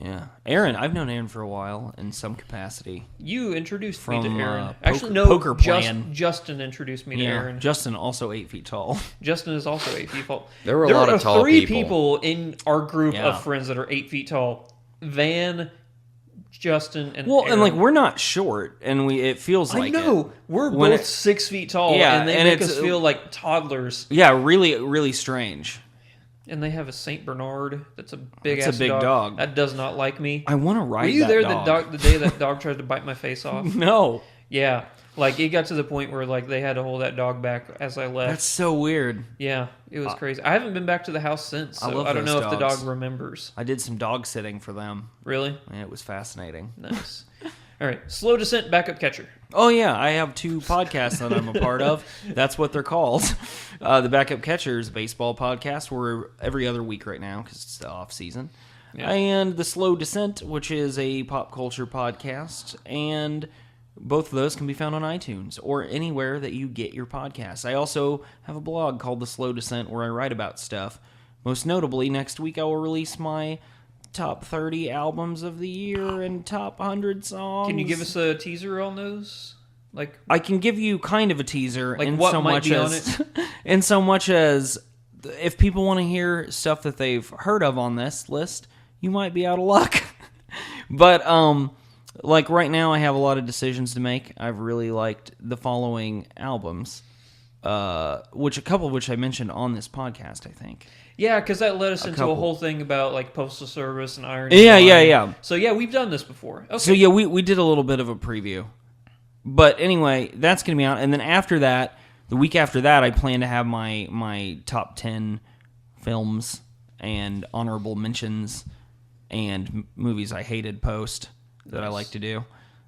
Yeah. Aaron, I've known Aaron for a while in some capacity. You introduced From, me to Aaron. Poker- Poker Plan. Justin introduced me to Aaron. Justin, also 8 feet tall. Justin is also 8 feet tall. There were a lot of tall three people. in our group Yeah. of friends that are 8 feet tall. Van, Justin, and Well, Aaron. and like we're not short, and it feels like I know. it. We're When both it- 6 feet tall, Yeah, and they and make it's- us feel like toddlers. Yeah, really, really strange. And they have a Saint Bernard that's a big That's ass a big dog. That does not like me. I want to ride. Were you that there dog. the day that dog tried to bite my face off? No, Yeah. Like it got to the point where like they had to hold that dog back as I left. that's so weird. Yeah, it was crazy. I haven't been back to the house since, I so love I don't those know if the dogs. dog remembers. I did some dog sitting for them, Really? and it was fascinating. Nice. All right, Slow Descent Backup Catcher. Oh yeah, I have 2 podcasts that I'm a part of. That's what they're called. The Backup Catchers baseball podcast. We're every other week right now because it's the off season. Yeah. And the Slow Descent, which is a pop culture podcast, and both of those can be found on iTunes or anywhere that you get your podcasts. I also have a blog called The Slow Descent where I write about stuff. Most notably, next week I will release my top 30 albums of the year and top 100 songs. Can you give us a teaser on those? Like, I can give you kind of a teaser Like in what so might much be on as in so much as if people want to hear stuff that they've heard of on this list, you might be out of luck. But like right now I have a lot of decisions to make. I've really liked the following albums, which a couple of which I mentioned on this podcast, I think. yeah, because that led us into a couple. whole thing about like Postal Service and Iron. Yeah. So yeah, we've done this before. Okay. So yeah, we did a little bit of a preview. But anyway, that's going to be out. And then after that, the week after that, I plan to have my top 10 films and honorable mentions and movies I hated post that I like to do.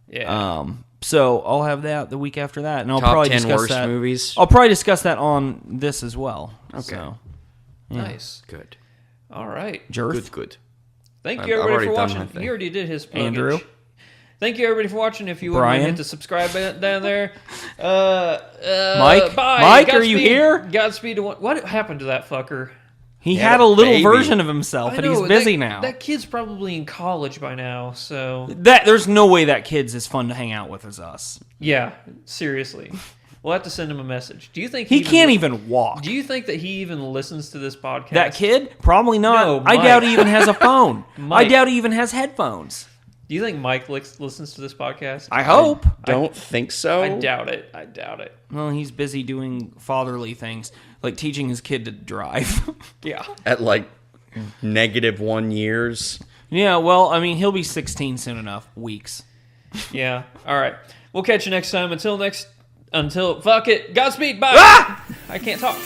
yeah. So I'll have that the week after that. And I'll Top probably 10 discuss worst that. movies? I'll probably discuss that on this as well. Okay. So, Nice. Good. All right. Jerth. Good. Thank I've you everybody for already done watching. my thing. He already did his pluggage. Andrew. Thank you everybody for watching. If you want to Brian. hit the subscribe button down there. Mike? Bye. Mike, are you Godspeed. here? Godspeed to what happened to that fucker? He had had a a little baby. version of himself, and he's busy now. That kid's probably in college by now. So There's no way that kid's as fun to hang out with as us. yeah, seriously, we'll have to send him a message. Do you think He can't even walk. Do you think that he even listens to this podcast? That kid? Probably not. No, I Mike. doubt he even has a phone. I Mike. doubt he even has headphones. Do you think Mike listens to this podcast? I hope. Don't think so. I doubt it. I doubt it. Well, he's busy doing fatherly things, like teaching his kid to drive. Yeah. At like -1 years. Yeah, well, I mean, he'll be 16 soon enough. Weeks. Yeah. All right. We'll catch you next time. Until fuck it. Godspeed. Bye. I can't talk.